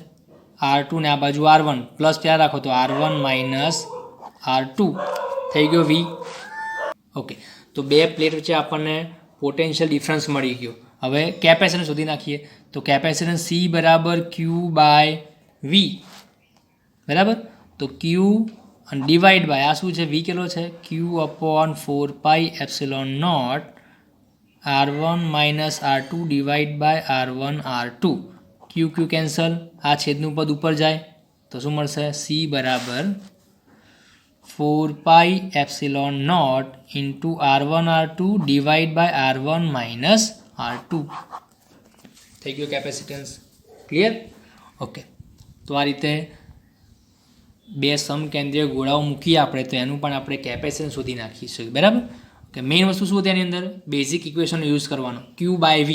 R2 ને આ બાજુ R1, પ્લસ ત્યાં રાખો તો R1 -R2 થઈ ગયો વી. ઓકે. તો બે પ્લેટ વચ્ચે આપણને પોટેન્શિયલ ડિફરન્સ મળી ગયો. હવે કેપેસિટન્સ શોધી નાખીએ, તો કેપેસિટન્સ C બરાબર Q/V, બરાબર? તો Q અને ડિવાઈડ બાય આ શું છે? વી કેટલો છે? Q/4πε0 R1 -R2 divide by R1 R2. Q cancel, આ છેદનું પદ ઉપર જાય તો શું મળશે? C બરાબર 4πε0 into R1 R2 divide by R1 -R2 થઈ ગયો કેપેસિટન્સ. ક્લિયર? ઓકે. તો આ રીતે બે સમકેન્દ્રીય ગોળાઓ મૂકીએ આપણે, તો એનું પણ આપણે કેપેસિટન્સ શોધી નાખીશું, બરાબર? કે મેઇન વસ્તુ શું હતી એની અંદર? બેઝિક ઇક્વેશનનો યુઝ કરવાનો, Q/V.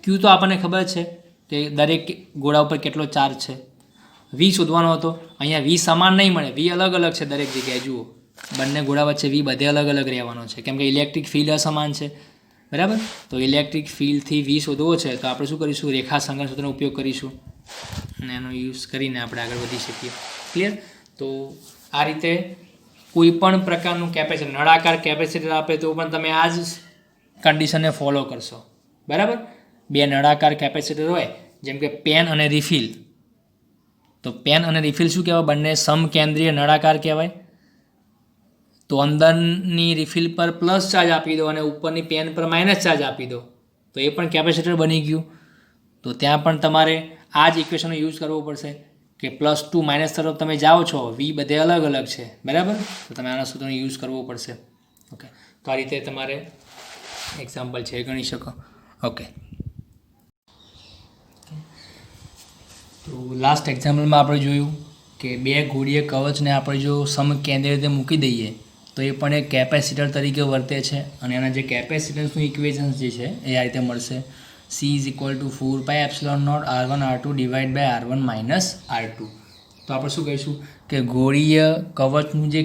Q તો આપણને ખબર છે કે દરેક ગોળા ઉપર કેટલો ચાર્જ છે. વી શોધવાનો હતો. અહીંયા વી સમાન નહીં મળે, વી અલગ અલગ છે દરેક જગ્યાએ. જુઓ, બંને ગોળા વચ્ચે વી બધે અલગ અલગ રહેવાનો છે, કેમ કે ઇલેક્ટ્રિક ફિલ્ડ અસમાન છે, બરાબર? તો ઇલેક્ટ્રિક ફિલ્ડથી વી શોધવો છે તો આપણે શું કરીશું? રેખા સંકલન સૂત્રનો ઉપયોગ કરીશું અને એનો યુઝ કરીને આપણે આગળ વધી શકીએ. ક્લિયર? તો આ રીતે કોઈ પણ પ્રકારનું કેપેસિટર નળાકાર કેપેસિટર આપે તો પણ તમે આ જ કન્ડિશનને ફોલો કરશો, બરાબર. બે નળાકાર કેપેસિટર હોય જેમ કે પેન અને રિફિલ, તો પેન અને રિફિલ શું કહેવાય? બંને સમકેન્દ્રીય નળાકાર કહેવાય. તો અંદરની રિફિલ પર પ્લસ ચાર્જ આપી દો અને ઉપરની પેન પર માઇનસ ચાર્જ આપી દો તો એ પણ કેપેસિટર બની ગયું. તો ત્યાં પણ તમારે આ જ ઇક્વેશનનો યુઝ કરવો પડશે કે +2 માઇનસ તરફ તમે જાઓ છો, વી બધે અલગ અલગ છે, બરાબર. તો તમે આના સૂત્રનો યુઝ કરવો પડશે. ઓકે, તો આ રીતે તમારે એક્ઝામ્પલ છે ગણી શકો. ઓકે, તો લાસ્ટ એક્ઝામ્પલમાં આપણે જોયું કે બે ગોળીય કવચને આપણે જો સમકેન્દ્રીય રીતે મૂકી દઈએ તો એ પણ એક કેપેસિટર તરીકે વર્તે છે અને એના જે કેપેસિટન્સનું ઇક્વેશન્સ જે છે એ આ રીતે મળશે. C = 4πε0 R1 R2 / R1 - R2. તો આપણે શું કહીશું કે ગોળીય કવચનું જે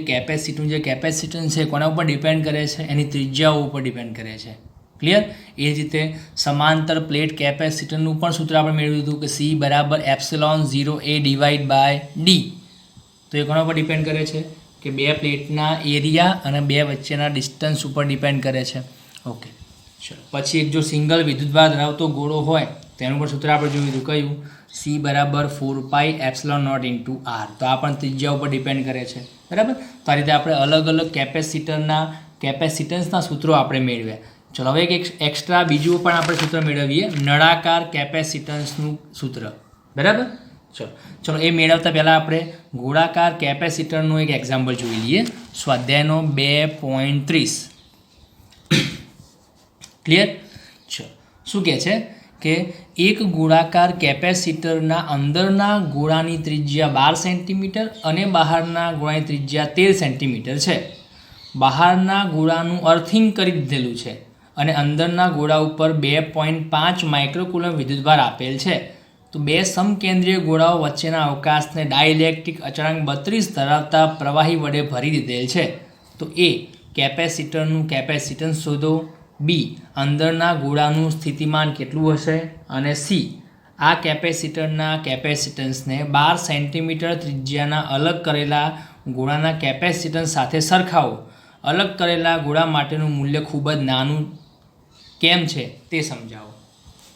કેપેસિટન્સ છે કોના ઉપર ડિપેન્ડ કરે છે? એની ત્રિજ્યાઓ ઉપર ડિપેન્ડ કરે છે. ક્લિયર? એ જ રીતે સમાંતર પ્લેટ કેપેસિટરનું પણ સૂત્ર આપણે મેળવ્યું હતું કે C = ε0A/d. તો એ કોના ઉપર ડિપેન્ડ કરે છે? કે બે પ્લેટના એરિયા અને બે વચ્ચેના ડિસ્ટન્સ ઉપર ડિપેન્ડ કરે છે. ઓકે, ચલો. પછી એક જો સિંગલ વિદ્યુતભાર ધરાવતો ગોળો હોય તેનું પણ સૂત્ર આપણે જોયું હતું, કયું? C = 4πε0 × R. તો આ પણ ત્રિજ્યા ઉપર ડિપેન્ડ કરે છે, બરાબર. તો આ રીતે આપણે અલગ અલગ કેપેસિટન્સના સૂત્રો આપણે મેળવ્યા. ચલો, હવે એક એક્સ્ટ્રા બીજું પણ આપણે સૂત્ર મેળવીએ, નળાકાર કેપેસિટન્સનું સૂત્ર, બરાબર. ચલો એ મેળવતા પહેલાં આપણે ગોળાકાર કેપેસિટરનું એક એક્ઝામ્પલ જોઈ લઈએ. સ્વાધ્યાયનો 2.30. ક્લિયર? ચલો, શું કહે છે કે એક ગોળાકાર કેપેસિટરના અંદરના ગોળાની ત્રિજ્યા 12 સેન્ટીમીટર અને બહારના ગોળાની ત્રિજ્યા 13 સેન્ટીમીટર છે. બહારના ગોળાનું અર્થિંગ કરી દીધેલું છે અને અંદરના ગોળા ઉપર 2.5 માઇક્રોકુલમ વિદ્યુતભાર આપેલ છે. તો બે સમકેન્દ્રીય ગોળાઓ વચ્ચેના અવકાશને ડાઇલેક્ટ્રિક અચળાંક 32 ધરાવતા પ્રવાહી વડે ભરી દીધેલ છે. તો એ કેપેસિટરનું કેપેસિટન્સ શોધો. બી, અંદરના ગોળાનું સ્થિતિમાન કેટલું હશે? અને સી, આ કેપેસિટરના કેપેસિટન્સને 12 સેન્ટીમીટર ત્રિજ્યાના અલગ કરેલા ગોળાના કેપેસિટન્સ સાથે સરખાવો. અલગ કરેલા ગોળા માટેનું મૂલ્ય ખૂબ જ નાનું કેમ છે તે સમજાવો.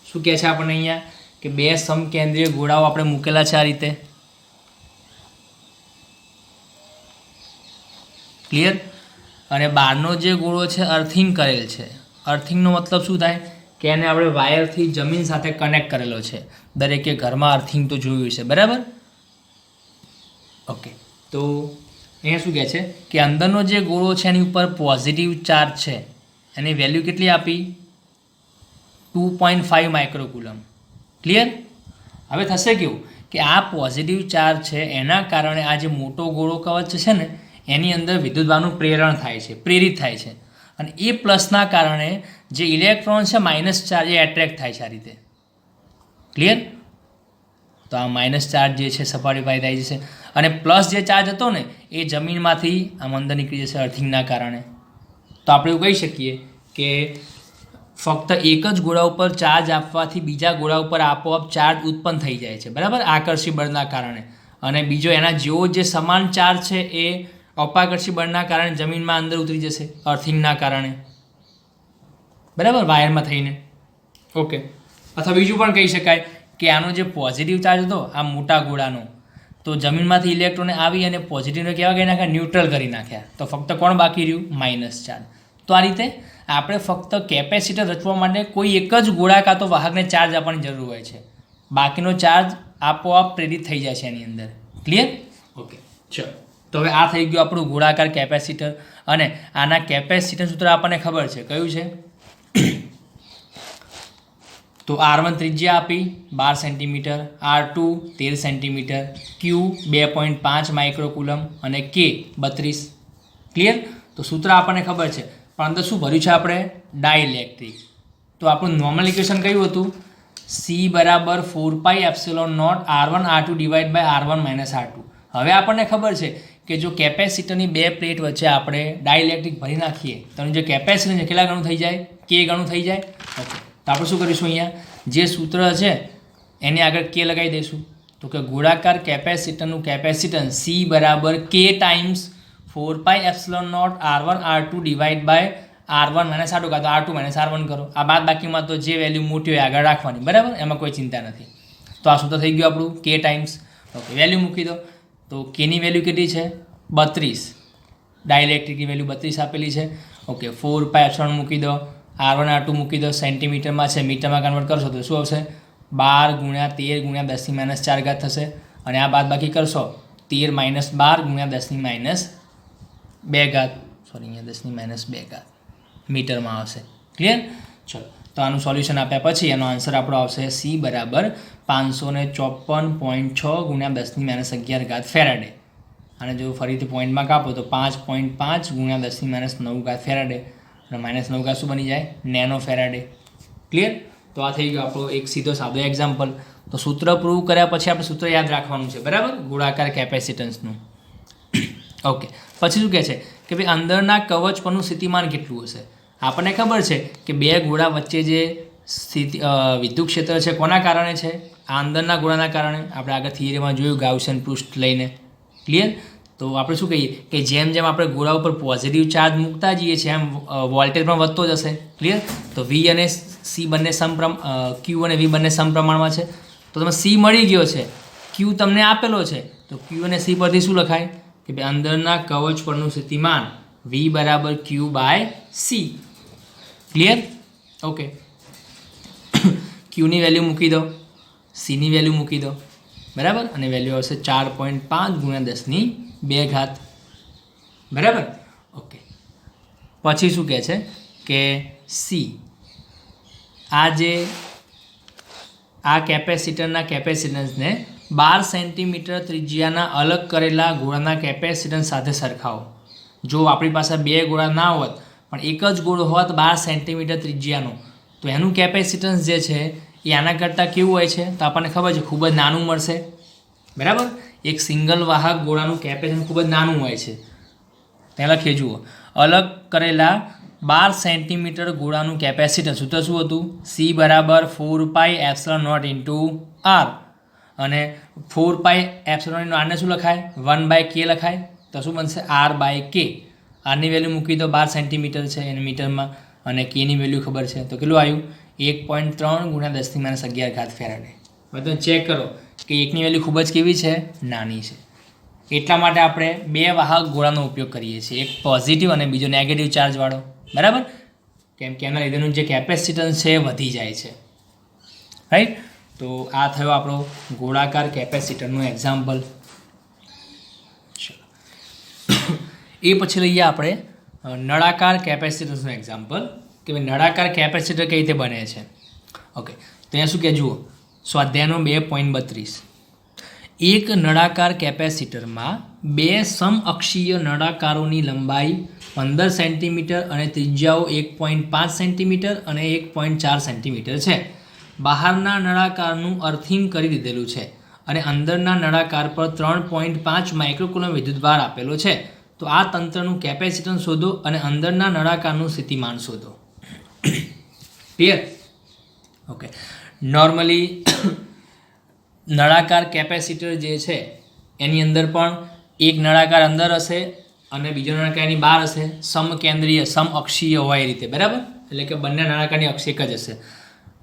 શું કહે છે આપણને અહીંયા કે બે સમકેન્દ્રીય ગોળાઓ આપણે મૂકેલા છે આ રીતે. ક્લિયર? અને બહારનો જે ગોળો છે અર્થિંગ કરેલ છે. અર્થિંગનો મતલબ શું થાય કે એને આપણે વાયરથી જમીન સાથે કનેક્ટ કરેલો છે. દરેકે ઘરમાં અર્થિંગ તો જોયું છે, બરાબર. ઓકે, તો અહીંયા શું કહે છે કે અંદરનો જે ગોળો છે એની ઉપર પોઝિટિવ ચાર્જ છે. એની વેલ્યુ કેટલી આપી? 2.5 માઇક્રોકુલમ. ક્લિયર? હવે થશે કેવું કે આ પોઝિટિવ ચાર્જ છે એના કારણે આ જે મોટો ગોળો કવચ છે ને એની અંદર વિદ્યુતભારનું પ્રેરણ થાય છે, પ્રેરિત થાય છે. અને એ પ્લસના કારણે જે ઇલેક્ટ્રોન છે માઇનસ ચાર્જ એ એટ્રેક્ટ થાય છે આ રીતે. ક્લિયર? તો આ માઇનસ ચાર્જ જે છે સપાટી પર થાય છે અને પ્લસ જે ચાર્જ હતો ને એ જમીનમાંથી આમ અંદર નીકળી જશે અર્થિંગના કારણે. તો આપણે એવું કહી શકીએ કે ફક્ત એક જ ગોળા ઉપર ચાર્જ આપવાથી બીજા ગોળા ઉપર આપોઆપ ચાર્જ ઉત્પન્ન થઈ જાય છે, બરાબર, આકર્ષી બળના કારણે. અને બીજો એના જેવો જે સમાન ચાર્જ છે એ અપાકર્ષી બળના કારણે જમીનમાં અંદર ઉતરી જશે અર્થિંગના કારણે, બરાબર, વાયરમાં થઈને. ઓકે, અથવા બીજું પણ કહી શકાય કે આનો જે પોઝિટિવ ચાર્જ હતો આ મોટા ગોળાનો તો જમીનમાંથી ઇલેક્ટ્રોન આવી અને પોઝિટિવને કેવા કરી નાખ્યા? ન્યુટ્રલ કરી નાખ્યા. તો ફક્ત કોણ બાકી રહ્યું? Minus charge. તો આ રીતે આપણે ફક્ત કેપેસિટર રચવા માટે કોઈ એક જ ગોળા કાં તો વાહકને ચાર્જ આપવાની જરૂર હોય છે. બાકીનો ચાર્જ આપોઆપ પ્રેરિત થઈ જાય છે એની અંદર. ક્લિયર? ઓકે, ચલો. તો હવે આ થઈ ગયું આપણું ગોળાકાર કેપેસિટર. અને આના કેપેસિટન્સ સૂત્ર આપણને ખબર છે, કયું છે? તો R1 ત્રિજ્યા આપી 12 સેન્ટીમીટર, R2 13 સેન્ટીમીટર, Q 2.5 માઇક્રોકુલમ અને K 32. ક્લિયર? તો સૂત્ર આપણને ખબર છે પણ અંદર શું ભર્યું છે આપણે? ડાઇલેક્ટ્રિક. તો આપણું નોર્મલ ઇક્વેશન કયું હતું? C = 4πε0 R1 R2 / R1 - R2. હવે આપણને ખબર છે કે જો કેપેસિટરની બે પ્લેટ વચ્ચે આપણે ડાઇલેક્ટ્રિક ભરી નાખીએ તો જે કેપેસિટર છે કેટલા ગણું થઈ જાય? K ગણું થઈ જાય. ઓકે, તો આપણે શું કરીશું? અહીંયા જે સૂત્ર છે એની આગળ K લગાવી દઈશું. તો કે ગોળાકાર કેપેસિટરનું capacitance C = K × 4π0 R1 R2 divide by R1 minus R2 કાં તો R2 માઇનસ R1 કરો. આ બાદ બાકીમાં તો જે વેલ્યુ મોટી હોય આગળ રાખવાની, બરાબર, એમાં કોઈ ચિંતા નથી. તો આ સૂત્ર થઈ ગયું આપણું K ટાઈમ્સ. ઓકે, વેલ્યુ મૂકી દો. તો Kની વેલ્યુ કેટલી છે? 32. ડાયલેક્ટ્રિકની વેલ્યુ 32 આપેલી છે. ઓકે, 4π મૂકી દો, R1 R2 મૂકી દો, સેન્ટીમીટરમાં છે, મીટરમાં કન્વર્ટ કરશો તો શું આવશે? 12 × 13 × 10 - 4 થશે. અને આ બાદ બાકી કરશો 13 - 12 × 10 - 2 સોરી, અહીંયા 10 - 2 મીટરમાં આવશે. ક્લિયર? ચલો, તો આનું સોલ્યુશન આપ્યા પછી એનો આન્સર આપણો આવશે C બરાબર 554.6 × 10 - 11 ફેરાડે. અને જો ફરીથી પોઈન્ટમાં કાપો તો 5.5 × 10 - 9 ફેરાડે. અને -9 શું બની જાય? Nano farad. ક્લિયર? તો આ થઈ ગયો આપણો એક સીધો સાદો એક્ઝામ્પલ. તો સૂત્ર પ્રૂવ કર્યા પછી આપણે સૂત્ર યાદ રાખવાનું છે, બરાબર, ગોળાકાર કેપેસિટન્સનું. ઓકે, પછી શું કહે છે કે ભાઈ અંદરના કવચ પરનું સ્થિતિમાન કેટલું હશે? આપણને ખબર છે કે બે ગોળા વચ્ચે જે વિદ્યુત ક્ષેત્ર છે કોના કારણે છે? આ અંદરના ગોળાના કારણે. આપણે આગળ થિયરીમાં જોયું ગાઉસિયન પૃષ્ઠ લઈને. ક્લિયર? તો આપણે શું કહીએ કે જેમ જેમ આપણે ગોળા ઉપર પોઝિટિવ ચાર્જ મૂકતા જઈએ છીએ એમ વોલ્ટેજ પણ વધતો જશે. ક્લિયર? તો V અને C બંને Q અને V બંને સમપ્રમાણમાં છે. તો તમે C મળી ગયો છે, Q તમને આપેલો છે, તો Q અને C પરથી શું લખાય કે ભાઈ અંદરના કવચ પરનું સ્થિતિમાન V બરાબર Q/C. ક્લિયર? ઓકે, Qની વેલ્યુ મૂકી દો, Cની વેલ્યુ મૂકી દો, બરાબર, અને વેલ્યુ આવશે 4.5 × 10 બરાબર. ઓકે, પછી શું કહે છે કે C આ કેપેસિટરના કેપેસિટન્સને 12 સેન્ટીમીટર ત્રિજ્યાના અલગ કરેલા ગોળાના કેપેસિટન્સ સાથે સરખાવો. જો આપણી પાસે બે ગોળા ના હોત પણ એક જ ગોળો હોત 12 સેન્ટીમીટર ત્રિજ્યાનો, તો એનું કેપેસિટન્સ જે છે એ આના કરતાં કેવું હોય છે? તો આપણને ખબર છે ખૂબ જ નાનું મળશે, બરાબર. એક સિંગલ વાહક ગોળાનું કેપેસિટન્સ ખૂબ જ નાનું હોય છે. ત્યાં લખીએ, જુઓ, અલગ કરેલા 12 સેન્ટીમીટર ગોળાનું કેપેસિટન્સ સૂત્ર શું હતું? C બરાબર 4πε0 × R. અને 4πε0 આને શું લખાય? 1/K લખાય. તો શું બનશે? R/K. આરની વેલ્યુ મૂકી દો, 12 સેન્ટીમીટર છે એને મીટરમાં, અને Kની વેલ્યુ ખબર છે, તો કેટલું આવ્યું? 1.3 × 10 - 11 ફેરાડે. હવે તમે ચેક કરો કે એકની વેલ્યુ ખૂબ જ કેવી છે? નાની છે. એટલા માટે આપણે બે વાહક ગોળાનો ઉપયોગ કરીએ છીએ, એક પોઝિટિવ અને બીજો નેગેટિવ ચાર્જવાળો, બરાબર, કેમ કે એના લીધેનું જે કેપેસિટન્સ છે એ વધી જાય છે. રાઈટ? તો આ થયો આપણો ગોળાકાર કેપેસિટરનું એક્ઝામ્પલ. એ પછી લઈએ આપણે નળાકાર કેપેસિટન્સનું એક્ઝામ્પલ, કે ભાઈ નળાકાર કેપેસિટર કઈ રીતે બને છે. ઓકે, તો અહીંયા શું કહે? જુઓ, સ્વાધ્યાયનો 2.32. એક નળાકાર કેપેસિટરમાં બે સમઅક્ષીય નળાકારોની લંબાઈ 15 સેન્ટીમીટર અને ત્રિજ્યાઓ 1.5 સેન્ટીમીટર અને 1.4 સેન્ટીમીટર છે. બહારના નળાકારનું અર્થિંગ કરી દીધેલું છે અને અંદરના નળાકાર પર 3.5 માઇક્રોકુલમ વિદ્યુતભાર આપેલો છે. તો આ તંત્રનું કેપેસિટન્સ શોધો અને અંદરના નળાકારનું સ્થિતિમાન શોધો. ક્લિયર? ઓકે, નોર્મલી નળાકાર કેપેસિટર જે છે એની અંદર પણ એક નળાકાર અંદર હશે અને બીજો નળાકાર એની બહાર હશે. સમકેન્દ્રીય, સમઅક્ષીય હોય એ રીતે, બરાબર, એટલે કે બંને નળાકારની અક્ષ એક જ હશે.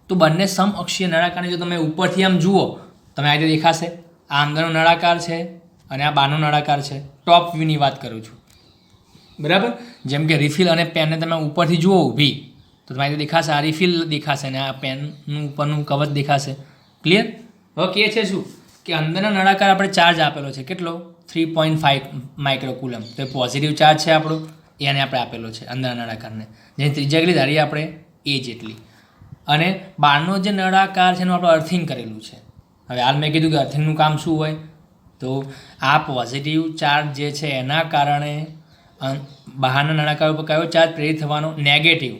તો બંને સમઅક્ષીય નળાકારને જો તમે ઉપરથી આમ જુઓ, તમે આ રીતે દેખાશે, આ અંદરનો નળાકાર છે અને આ બહારનો નળાકાર છે. ટોપ વ્યૂની વાત કરું છું, બરાબર. જેમ કે રિફિલ અને પેનને તમે ઉપરથી જુઓ ઊભી, તો તમારે દેખાશે આ રિફિલ દેખાશે અને આ પેનનું ઉપરનું કવચ દેખાશે. ક્લિયર? હવે કે છે શું કે અંદરના નળાકાર આપણે ચાર્જ આપેલો છે, કેટલો? 3.5 માઇક્રોકુલમ. તો એ પોઝિટિવ ચાર્જ છે આપણો, એને આપણે આપેલો છે અંદરના નળાકારને, જેની ત્રિજ્યા કેટલી ધારીએ આપણે? A જેટલી. અને બહારનો જે નળાકાર છે એનું આપણે અર્થિંગ કરેલું છે. હવે હાલ મેં કીધું કે અર્થિંગનું કામ શું હોય? તો આ પોઝિટિવ ચાર્જ જે છે એના કારણે બહારના નળાકાર ઉપર કયો ચાર્જ પ્રેરિત થવાનો? નેગેટિવ.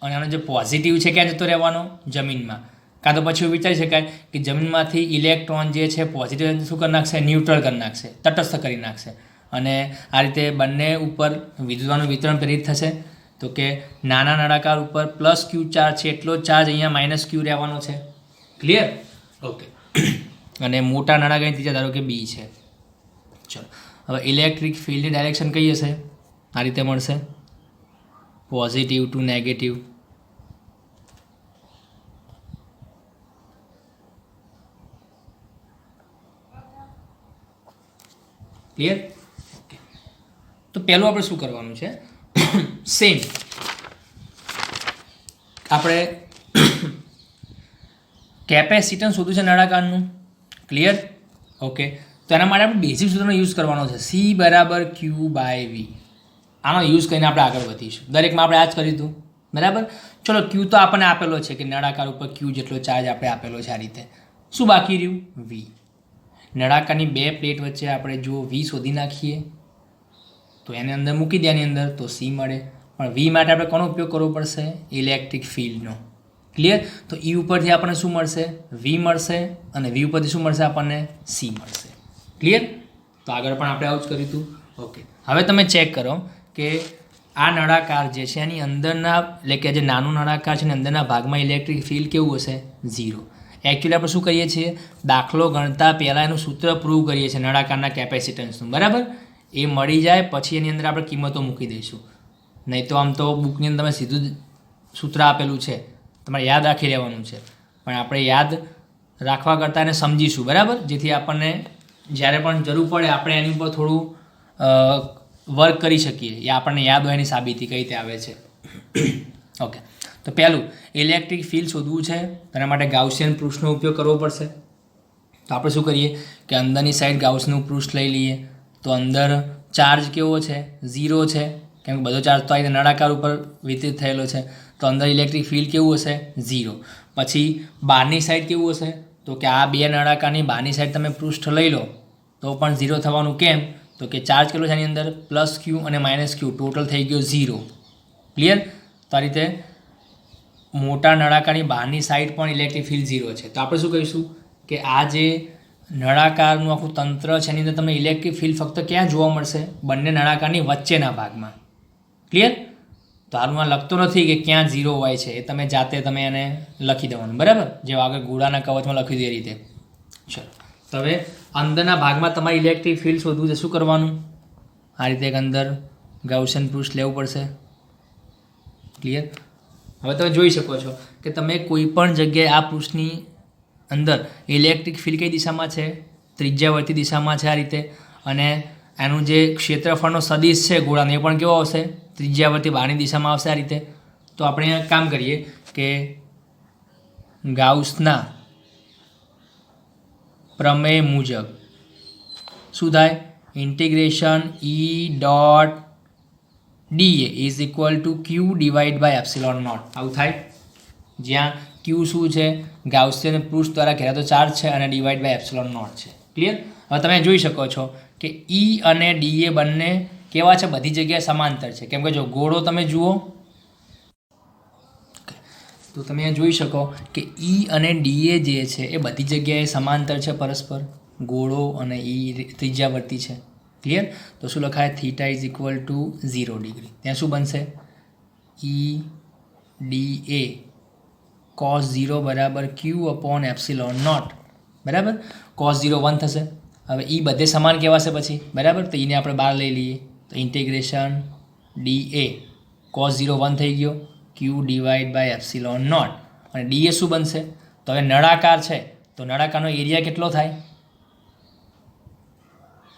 અને આનો જે પોઝિટિવ છે ક્યાં જતો રહેવાનો? જમીનમાં. કાં તો પછી એવું વિચારી શકાય કે જમીનમાંથી ઇલેક્ટ્રોન જે છે પોઝિટિવ શું કરી નાખશે? ન્યુટ્રલ કરી નાખશે, તટસ્થ કરી નાખશે, અને આ રીતે બંને ઉપર વિદ્યુતનું વિતરણ પ્રેરિત થશે. તો કે નાના નળાકાર ઉપર +Q ચાર્જ છે એટલો ચાર્જ અહીંયા -Q રહેવાનો છે. ક્લિયર? ઓકે, અને મોટા નળાકારની ત્રિજ્યા ધારો કે B છે. ચલો, હવે ઇલેક્ટ્રિક ફિલ્ડની ડાયરેક્શન કઈ હશે? આ રીતે મળશે, positive to negative. Clear? Okay, તો પહેલું આપણે શું કરવાનું છે? સેમ આપણે કેપેસિટન્સ શોધવું છે નળાકારનું. ક્લિયર? ઓકે, તો એના માટે આપણે બેઝિક સૂત્રનો યુઝ કરવાનો છે, C બરાબર Q/V. આનો યુઝ કરીને આપણે આગળ વધીશું. દરેકમાં આપણે આ જ કરી હતું, બરાબર. ચલો, Q તો આપણને આપેલો છે કે નળાકાર ઉપર Q જેટલો ચાર્જ આપણે આપેલો છે. આ રીતે શું બાકી રહ્યું? V. નળાકારની બે પ્લેટ વચ્ચે આપણે જો V શોધી નાખીએ તો એને અંદર મૂકી દે, એની અંદર તો C મળે. પણ V માટે આપણે કોનો ઉપયોગ કરવો પડશે? ઇલેક્ટ્રિક ફિલ્ડનો. ક્લિયર? તો E ઉપરથી આપણને શું મળશે? V મળશે, અને V ઉપરથી શું મળશે આપણને? C મળશે. ક્લિયર? તો આગળ પણ આપણે આવું જ કર્યું હતું. ઓકે, હવે તમે ચેક કરો કે આ નળાકાર જે છે એની અંદરના, એટલે કે જે નાનું નળાકાર છે એની અંદરના ભાગમાં ઇલેક્ટ્રિક ફિલ્ડ કેવું હશે? 0. એકચ્યુઅલી આપણે શું કરીએ છીએ? દાખલો ગણતા પહેલાં એનું સૂત્ર પ્રૂવ કરીએ છીએ નળાકારના કેપેસિટન્સનું, બરાબર. એ મળી જાય પછી એની અંદર આપણે કિંમતો મૂકી દઈશું. નહીં તો આમ તો બુકની અંદર તમે સીધું જ સૂત્ર આપેલું છે, તમારે યાદ રાખી લેવાનું છે. પણ આપણે યાદ રાખવા કરતાં એને સમજીશું, બરાબર, જેથી આપણને જ્યારે પણ જરૂર પડે આપણે એની ઉપર થોડું વર્ક કરી શકીએ, એ આપણને યાદ હોય એની સાબિતી કઈ રીતે આવે છે. ઓકે, તો પહેલું ઇલેક્ટ્રિક ફિલ્ડ શોધવું છે, તેના માટે ગાઉસિયન પૃષ્ઠનો ઉપયોગ કરવો પડશે. તો આપણે શું કરીએ કે અંદરની સાઈડ ગાઉસનું પૃષ્ઠ લઈ લઈએ. તો અંદર ચાર્જ કેવો છે? 0 છે, કેમ કે બધો ચાર્જ તો આ રીતે નળાકાર ઉપર વિતરિત થયેલો છે. તો અંદર ઇલેક્ટ્રિક ફિલ્ડ કેવું હશે? 0. પછી બહારની સાઈડ કેવું હશે? તો કે આ બે નળાકારની બહારની સાઈડ તમે પૃષ્ઠ લઈ લો તો પણ 0 થવાનું. કેમ? તો કે ચાર્જ કેટલો છે એની અંદર? +Q અને -Q, ટોટલ થઈ ગયો 0. ક્લિયર? તો આ રીતે મોટા નળાકારની બહારની સાઈડ પણ ઇલેક્ટ્રિક ફિલ્ડ 0 છે. તો આપણે શું કહીશું કે આ જે નળાકારનું આખું તંત્ર છે એની અંદર તમને ઇલેક્ટ્રિક ફિલ્ડ ફક્ત ક્યાં જોવા મળશે? બંને નળાકારની વચ્ચેના ભાગમાં. ક્લિયર? તો હાલમાં લખતો નથી કે ક્યાં 0 હોય છે, એ તમે જાતે તમે એને લખી દેવાનું, બરાબર, જેવા આગળ ગોળાના કવચમાં લખી દે એ રીતે. ચલો, તો હવે અંદરના ભાગમાં તમારે ઇલેક્ટ્રિક ફિલ્ડ શોધવું છે. શું કરવાનું? આ રીતે એક અંદર ગાઉસિયન પૃષ્ઠ લેવું પડશે. ક્લિયર? હવે તમે જોઈ શકો છો કે તમે કોઈ પણ જગ્યાએ આ પૃષ્ઠની અંદર ઇલેક્ટ્રિક ફિલ્ડ કઈ દિશામાં છે? ત્રિજ્યાવર્તી દિશામાં છે, આ રીતે. અને એનું જે ક્ષેત્રફળનો સદિશ છે ગોળાનો, એ પણ કેવો આવશે? ત્રિજ્યાવર્તી બહારની દિશામાં આવશે, આ રીતે. તો આપણે કામ કરીએ કે ગાઉસના પ્રમેય મુજબ શું થાય? Integration E.dA is equal two Q /ε0. આવું થાય, જ્યાં Q શું છે? ગાઉસિયન પૃષ્ઠ દ્વારા ઘેરાતો ચાર્જ છે, અને /ε0 છે. ક્લિયર? હવે તમે જોઈ શકો છો કે E અને dA બંને કેવા છે? બધી જગ્યાએ સમાંતર છે. કેમ કે જો ગોળો તમે જુઓ તો તમે જોઈ શકો કે E અને dA જે છે એ બધી જગ્યાએ સમાંતર છે પરસ્પર. ગોળો અને E ત્રિજ્યાવર્તી છે. ક્લિયર? તો શું લખાય? θ ઇઝ ઇક્વલ ટુ 0 ડિગ્રી. ત્યાં શું બનશે? E.dA cos 0 બરાબર Q/ε0, બરાબર. cos 0 1 થશે. હવે E બધે સમાન કેવા છે પછી, બરાબર. તો એને આપણે બહાર લઈ લઈએ. તો ઇન્ટિગ્રેશન dA cos 0 1 થઈ ગયો, Q /ε0. અને dA શું બનશે? તો હવે નળાકાર છે તો નળાકારનો એરિયા કેટલો થાય?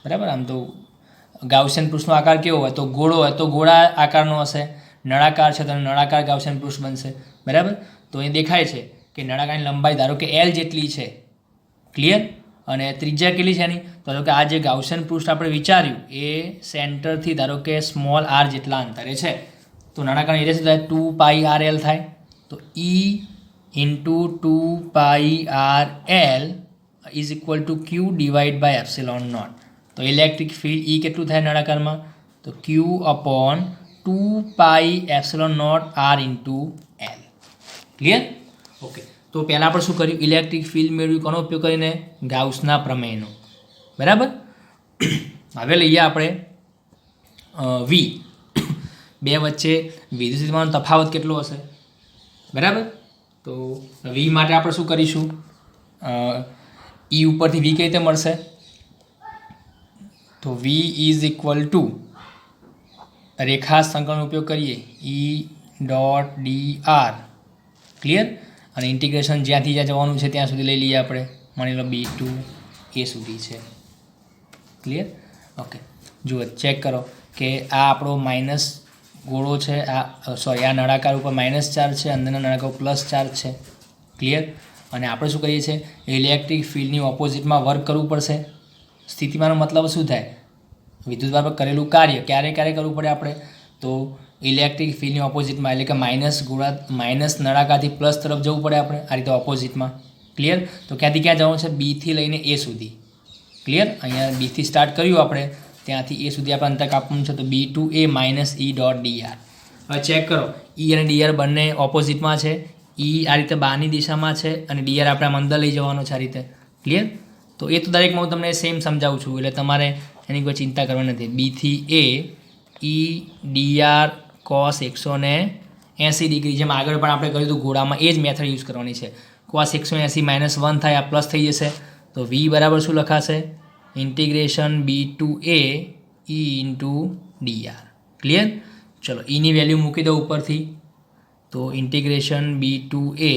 બરાબર. આમ તો ગાઉસિયન પૃષ્ઠનો આકાર કેવો હોય? તો ગોળો હોય તો ગોળા આકારનો હશે. નળાકાર છે તો નળાકાર ગાઉસિયન પૃષ્ઠ બનશે, બરાબર. તો અહીં દેખાય છે કે નળાકારની લંબાઈ ધારો કે L જેટલી છે. ક્લિયર? અને ત્રિજ્યા કેટલી છે એની? તો કે આ જે ગાઉસિયન પૃષ્ઠ આપણે વિચાર્યું એ સેન્ટરથી ધારો કે સ્મોલ r જેટલા અંતરે છે. તો નળાકારનો એરિયા શું થાય? 2πrl થાય. તો E × 2πrl is equal two Q /ε0. તો ઇલેક્ટ્રિક ફિલ્ડ E કેટલું થાય નળાકારમાં? તો Q/2πε0r × L. ક્લિયર? ઓકે, તો પહેલાં આપણે શું કર્યું? ઇલેક્ટ્રિક ફિલ્ડ મેળવ્યું કોનો ઉપયોગ કરીને? ગાઉસના પ્રમેયનો, બરાબર. હવે લઈએ આપણે V. બે વચ્ચે વિદ્યુત સ્થિતિમાનનો તફાવત કેટલો હશે? બરાબર. તો V માટે આપણે શું કરીશું? E ઉપરથી V કઈ રીતે મળશે? તો v ઇઝ ઇક્વલ ટુ રેખા સંકલનનો ઉપયોગ કરીએ E.dr ક્લિયર, અને ઇન્ટિગ્રેશન જ્યાંથી જ્યાં જવાનું છે ત્યાં સુધી લઈ લઈએ આપણે, માની લો B ટુ A સુધી છે. ક્લિયર? ઓકે, જુઓ ચેક કરો કે આ આપણો માઇનસ ગોળો છે, આ નળાકાર ઉપર માઇનસ ચાર્જ છે, અંદરના નળાકાર ઉપર પ્લસ ચાર્જ છે. ક્લિયર? અને આપણે શું કરીએ છીએ, ઇલેક્ટ્રિક ફિલ્ડની ઓપોઝિટમાં વર્ક કરવું પડશે. સ્થિતિમાનનો મતલબ શું થાય, વિદ્યુતભાર પર કરેલું કાર્ય ક્યારે કરવું પડે આપણે, તો ઇલેક્ટ્રિક ફિલ્ડની ઓપોઝિટમાં, એટલે કે માઇનસ નળાકારથી પ્લસ તરફ જવું પડે આપણે, આ રીતે ઓપોઝિટમાં. ક્લિયર? તો ક્યાંથી ક્યાં જવાનું છે, બીથી લઈને એ સુધી. ક્લિયર? અહીંયા બીથી સ્ટાર્ટ કર્યું આપણે, ત્યાંથી એ સુધી આપણે અંતર કાપવાનું છે, તો B to A minus E.dr. હવે ચેક કરો, E અને dr બંને ઓપોઝિટમાં છે. E આ રીતે બહારની દિશામાં છે અને dr આપણે આમ અંદર લઈ જવાનો છે આ રીતે. ક્લિયર? તો એ તો દરેકમાં હું તમને સેમ સમજાવું છું, એટલે તમારે એની કોઈ ચિંતા કરવાની નથી. બીથી A E.dr cos 180 ડિગ્રી, જેમ આગળ પણ આપણે કર્યું હતું ઘોડામાં, એ જ મેથડ યુઝ કરવાની છે. cos 180 માઇનસ 1 થાય, આ પ્લસ થઈ જશે, તો v બરાબર શું લખાશે, integration B to A E into dr. Clear? ચલો એની વેલ્યુ મૂકી દો ઉપરથી, તો integration B to A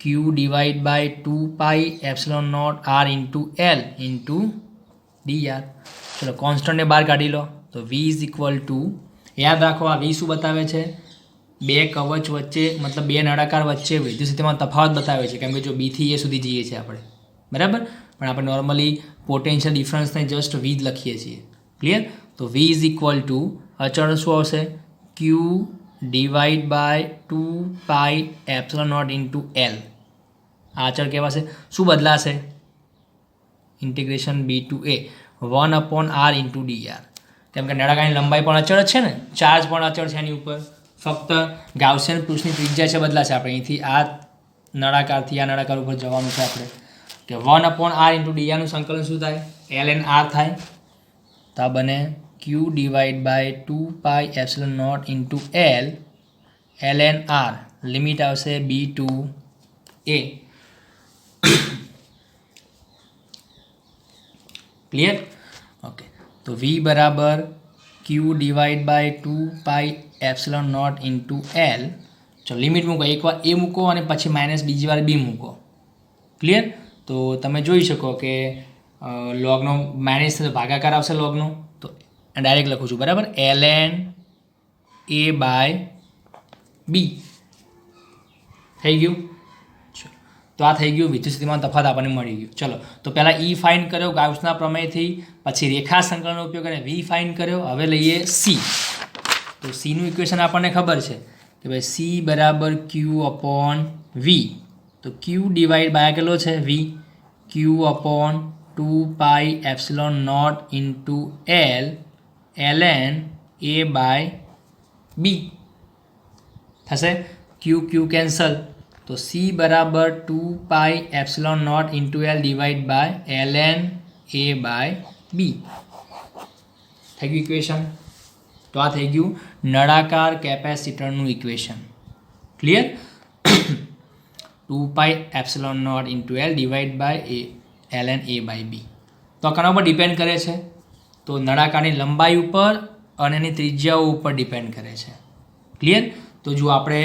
q divide by 2πε0 r into L into dr. ચલો કોન્સ્ટન્ટને બહાર કાઢી લો, તો v ઇઝ ઇક્વલ ટુ, યાદ રાખો આ v શું બતાવે છે, બે કવચ વચ્ચે, મતલબ બે નળાકાર વચ્ચે વિદ્યુત સ્થિતિમાં તફાવત બતાવે છે, કેમ કે જો B થી A સુધી જઈએ છીએ આપણે, બરાબર, પણ આપણે નોર્મલી પોટેન્શિયલ ડિફરન્સને જસ્ટ v જ લખીએ છીએ. ક્લિયર? તો v ઇઝ ઇક્વલ ટુ, અચળ શું આવશે, q divide by 2πε0 into L. આ અચળ કહેવાશે. શું બદલાશે, integration B to A 1/r into dr. કેમ કે નળાકારની લંબાઈ પણ અચળ જ છે ને, ચાર્જ પણ અચળ છે એની ઉપર, ફક્ત ગાઉસિયન પૃષ્ઠની ત્રિજ્યા છે બદલાશે. આપણે અહીંથી આ નળાકારથી આ નળાકાર ઉપર જવાનું છે આપણે, કે 1/r ઇન્ટુ dr નું સંકલન શું થાય, ln r થાય, તો આ બને q divide by 2πε0 into L ln r, limit આવશે B to A. Clear? Okay, તો v બરાબર q divide by 2πε0 into L. ચલો લિમિટ મૂકો, એકવાર a મૂકો અને પછી માઇનસ બીજી વાર b મૂકો. ક્લિયર? તો તમે જોઈ શકો કે લોગનો માઇનસ થશે, ભાગાકાર આવશે લોગનો, તો ડાયરેક્ટ લખું છું, બરાબર, ln a બાય b થઈ ગયું. તો આ થઈ ગયું વિદ્યુત સ્થિતિમાન તફાવત આપણને મળી ગયું. ચલો, તો પહેલાં E ફાઇન્ડ કર્યો ગાઉસના પ્રમેયથી, પછી રેખા સંકલનનો ઉપયોગ કરીને V ફાઇન્ડ કર્યો. હવે લઈએ C. તો Cનું ઇક્વેશન આપણને ખબર છે કે ભાઈ C બરાબર Q અપોન V. તો Q ડિવાઈડ બાય કેટલો છે, V, Q upon 2πε0 into L ln A by B થશે. Q કેન્સલ, તો C બરાબર 2πε0 into L divide by ln A by B થઈ ગયું ઇક્વેશન. તો આ થઈ ગયું નળાકાર કેપેસિટરનું equation. Clear? 2πε0 into L divide by ln A by B. તો આ કોના ઉપર ડિપેન્ડ કરે છે, તો નળાકારની લંબાઈ ઉપર અને એની ત્રિજ્યાઓ ઉપર ડિપેન્ડ કરે છે. ક્લિયર? તો જો આપણે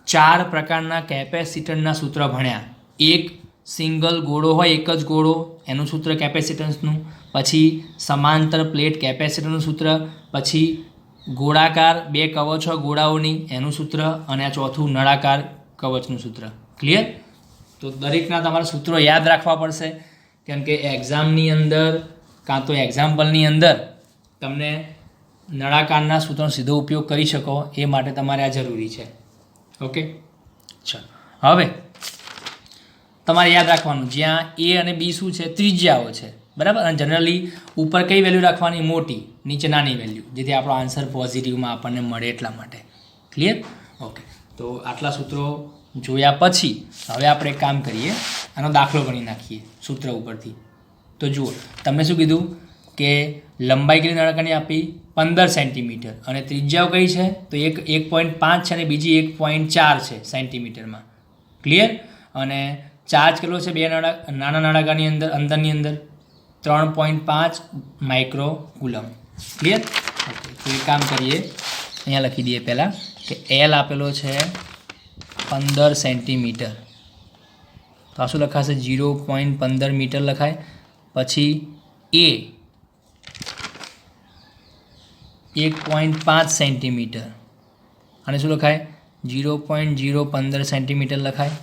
4 પ્રકારના કેપેસિટરના સૂત્ર ભણ્યા. એક સિંગલ ગોળો હોય, એક જ ગોળો, એનું સૂત્ર કેપેસિટન્સનું, પછી સમાંતર પ્લેટ કેપેસિટરનું સૂત્ર, પછી ગોળાકાર બે કવચો ગોળાઓની એનું સૂત્ર, અને આ ચોથું નળાકાર કવચનું સૂત્ર. ક્લિયર? તો દરેકના તમારે સૂત્રો યાદ રાખવા પડશે, કેમ કે એક્ઝામની અંદર કાં તો એક્ઝામ્પલની અંદર તમને નળાકારના સૂત્રનો સીધો ઉપયોગ કરી શકો, એ માટે તમારે આ જરૂરી છે. ઓકે, ચાલો હવે તમારે યાદ રાખવાનું, જ્યાં A અને B શું છે, ત્રિજ્યાઓ છે, બરાબર, અને જનરલી ઉપર કઈ વેલ્યુ રાખવાની, મોટી, નીચે નાની વેલ્યુ, જેથી આપણો આન્સર પોઝિટિવમાં આપણને મળે એટલા માટે. ક્લિયર? ઓકે, તો આટલા સૂત્રો જોયા પછી હવે આપણે એક કામ કરીએ, આનો દાખલો ગણી નાખીએ સૂત્ર ઉપરથી. તો જુઓ, તમને શું કીધું કે લંબાઈ કેટલી નળાકારની આપી, 15 સેન્ટીમીટર, અને ત્રિજ્યાઓ કઈ છે, તો એક 1.5 છે અને બીજી 1.4 છે સેન્ટીમીટરમાં. ક્લિયર? અને ચાર્જ કેટલો છે બે નાના નળાકારની અંદરની અંદર, 3.5 માઇક્રો કુલમ. ક્લિયર? ઓકે, તો એક કામ કરીએ, અહીંયા લખી દઈએ પહેલાં કે એલ આપેલો છે 15 સેન્ટીમીટર, તો આ શું લખાશે? 0.15 મીટર લખાય. પછી એ 1.5 સેન્ટીમીટર, અને શું લખાય? 0.015 સેન્ટીમીટર લખાય.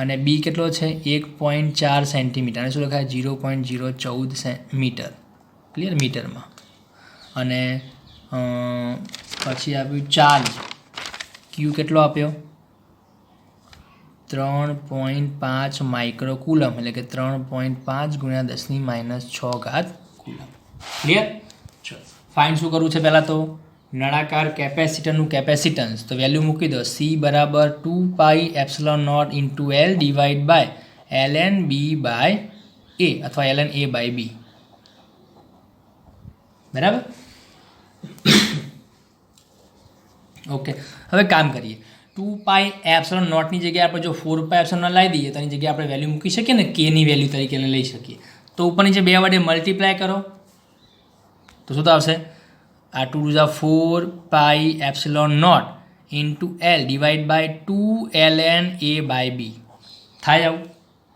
અને બી કેટલો છે? 1.4 સેન્ટીમીટર, અને શું લખાય? 0.014 મીટર. ક્લિયર? મીટરમાં. અને પછી આપ્યું ચાર્જ, ક્યુ કેટલો આપ્યો? 3.5 માઇક્રો કુલમ, એટલે કે 3.5 ગુણ્યા 10⁻6 કુલમ. ક્લિયર? ચલો, ફાઇન્ડ શું કરવું છે પહેલાં તો? નળાકાર કેપેસિટરનું કેપેસિટન્સ, તો વેલ્યુ મૂકી દો. C બરાબર 2πε0 into L divide by ln B by A અથવા ln A બાય B. બરાબર? ઓકે, હવે કામ કરીએ. 2πε0 ની જગ્યાએ આપણે જો 4πε0 લાવી દઈએ તો એની જગ્યાએ આપણે વેલ્યુ મૂકી શકીએ ને, કે ની વેલ્યુ તરીકે લઈ શકીએ. તો ઉપરની જે 2 વડે મલ્ટીપ્લાય કરો તો શું આવશે? આ 2 × 4πε0 into L divide by 2ln A by B થાય આવું.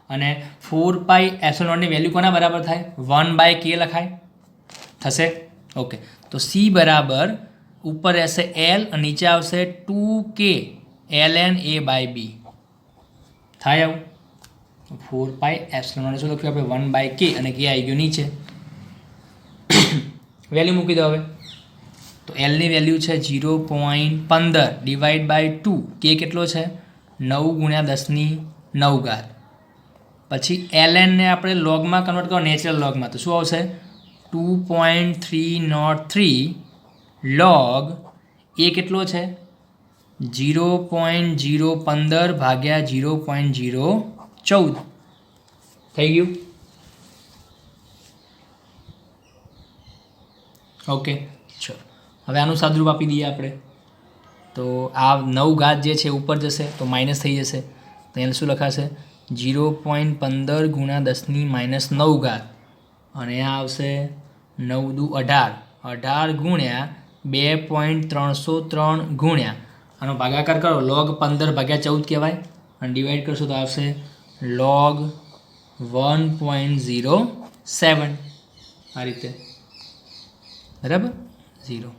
અને 4πε0 ની વેલ્યુ કોના બરાબર થાય? 1/k લખાય થશે. ઓકે, તો C બરાબર ઉપર રહેશે L અને નીચે આવશે 2k ln A by B થાય આવું. 4πε0 શું લખ્યું આપણે? 1/k, અને k આવી ગયો નીચે. વેલ્યુ મૂકી દો હવે. તો એલની વેલ્યુ છે 0.15 ડિવાઈડ બાય 2, કે કેટલો છે? 9 ગુણ્યા 10⁹. પછી lnને આપણે લોગમાં કન્વર્ટ કરો, નેચરલ લોગમાં, તો શું આવશે? 2.303 log એ કેટલો છે? 0.015 ભાગ્યા 0.014 થઈ ગયું. ઓકે, ચલો હવે આનું સાદુરૂપ આપી દઈએ આપણે. તો આ 9 જે છે ઉપર જશે તો માઇનસ થઈ જશે, તો એને શું લખાશે? 0.15 ગુણ્યા 10⁻9, અને આ આવશે 9 દુ 18, 18 ગુણ્યા 2.303 ગુણ્યા આનો ભાગાકાર કરો, log 15 ભાગ્યા 14 કહેવાય, અને ડિવાઈડ કરશો તો આવશે log 1.07. આ રીતે. બરાબર? 0.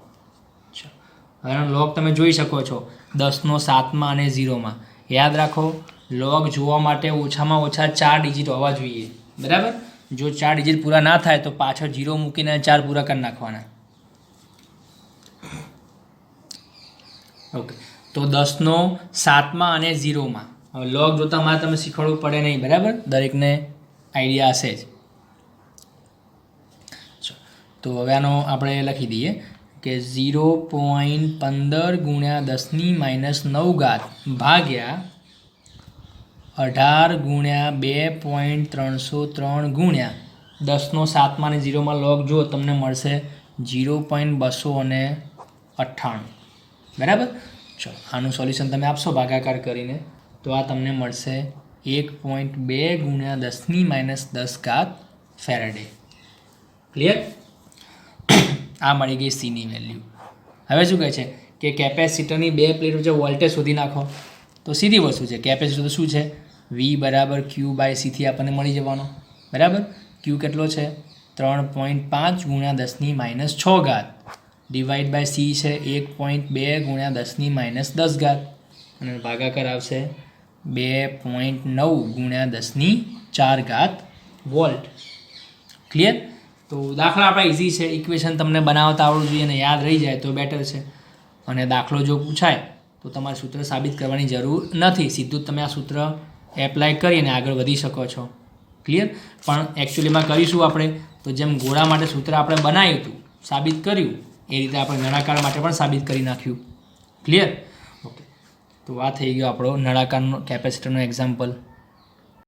હવે આનો લોગ તમે જોઈ શકો છો 10 7 અને 0. યાદ રાખો, લોગ જોવા માટે ઓછામાં ઓછા 4 ડિજિટ હોવા જોઈએ. બરાબર? જો 4 ડિજિટ પૂરા ના થાય તો પાછળ 0 મૂકીને 4 પૂરા કરી નાખવાના. ઓકે, તો 10 7 અને 0. હવે લોગ જોતા મારે તમે શીખવાડવું પડે નહીં. બરાબર? દરેકને આઈડિયા હશે જ. તો હવે આનો આપણે લખી દઈએ કે 0.15 ગુણ્યા 10⁻9 ભાગ્યા 18 ગુણ્યા 2.303 ગુણ્યા 10 7 અને 0 લોગ જો તમને મળશે 0.298. બરાબર? ચલો, આનું સોલ્યુશન તમે આપશો ભાગાકાર કરીને તો આ તમને મળશે 1.2 ગુણ્યા 10⁻10 ફેરેડે. ક્લિયર? આ મળી ગઈ સીની વેલ્યુ. હવે શું કહે છે કે કેપેસિટરની 2 પ્લેટ વચ્ચે વોલ્ટેજ શોધી નાખો. તો સીધી વસ્તુ છે, કેપેસિટર શું છે? V બરાબર Q/C થી આપણને મળી જવાનો. બરાબર? Q કેટલો છે? 3.5 ગુણ્યા 10⁻6 ડિવાઈડ બાય C છે 1.2 ગુણ્યા 10⁻10, અને ભાગાકાર આવશે 2.9 ગુણ્યા 10⁴ વોલ્ટ. ક્લિયર? તો દાખલા આપણા ઇઝી છે, ઇક્વેશન તમને બનાવતા આવડવું જોઈએ અને યાદ રહી જાય તો બેટર છે. અને દાખલો જો પૂછાય તો તમારે સૂત્ર સાબિત કરવાની જરૂર નથી, સીધું તમે આ સૂત્ર એપ્લાય કરીને આગળ વધી શકો છો. ક્લિયર? પણ એકચ્યુઅલીમાં કરીશું આપણે તો જેમ ગોળા માટે સૂત્ર આપણે બનાવ્યું હતું, સાબિત કર્યું, એ રીતે આપણે નળાકાર માટે પણ સાબિત કરી નાખ્યું. ક્લિયર? ઓકે, તો આ થઈ ગયો આપણો નળાકારનો કેપેસિટરનો એક્ઝામ્પલ.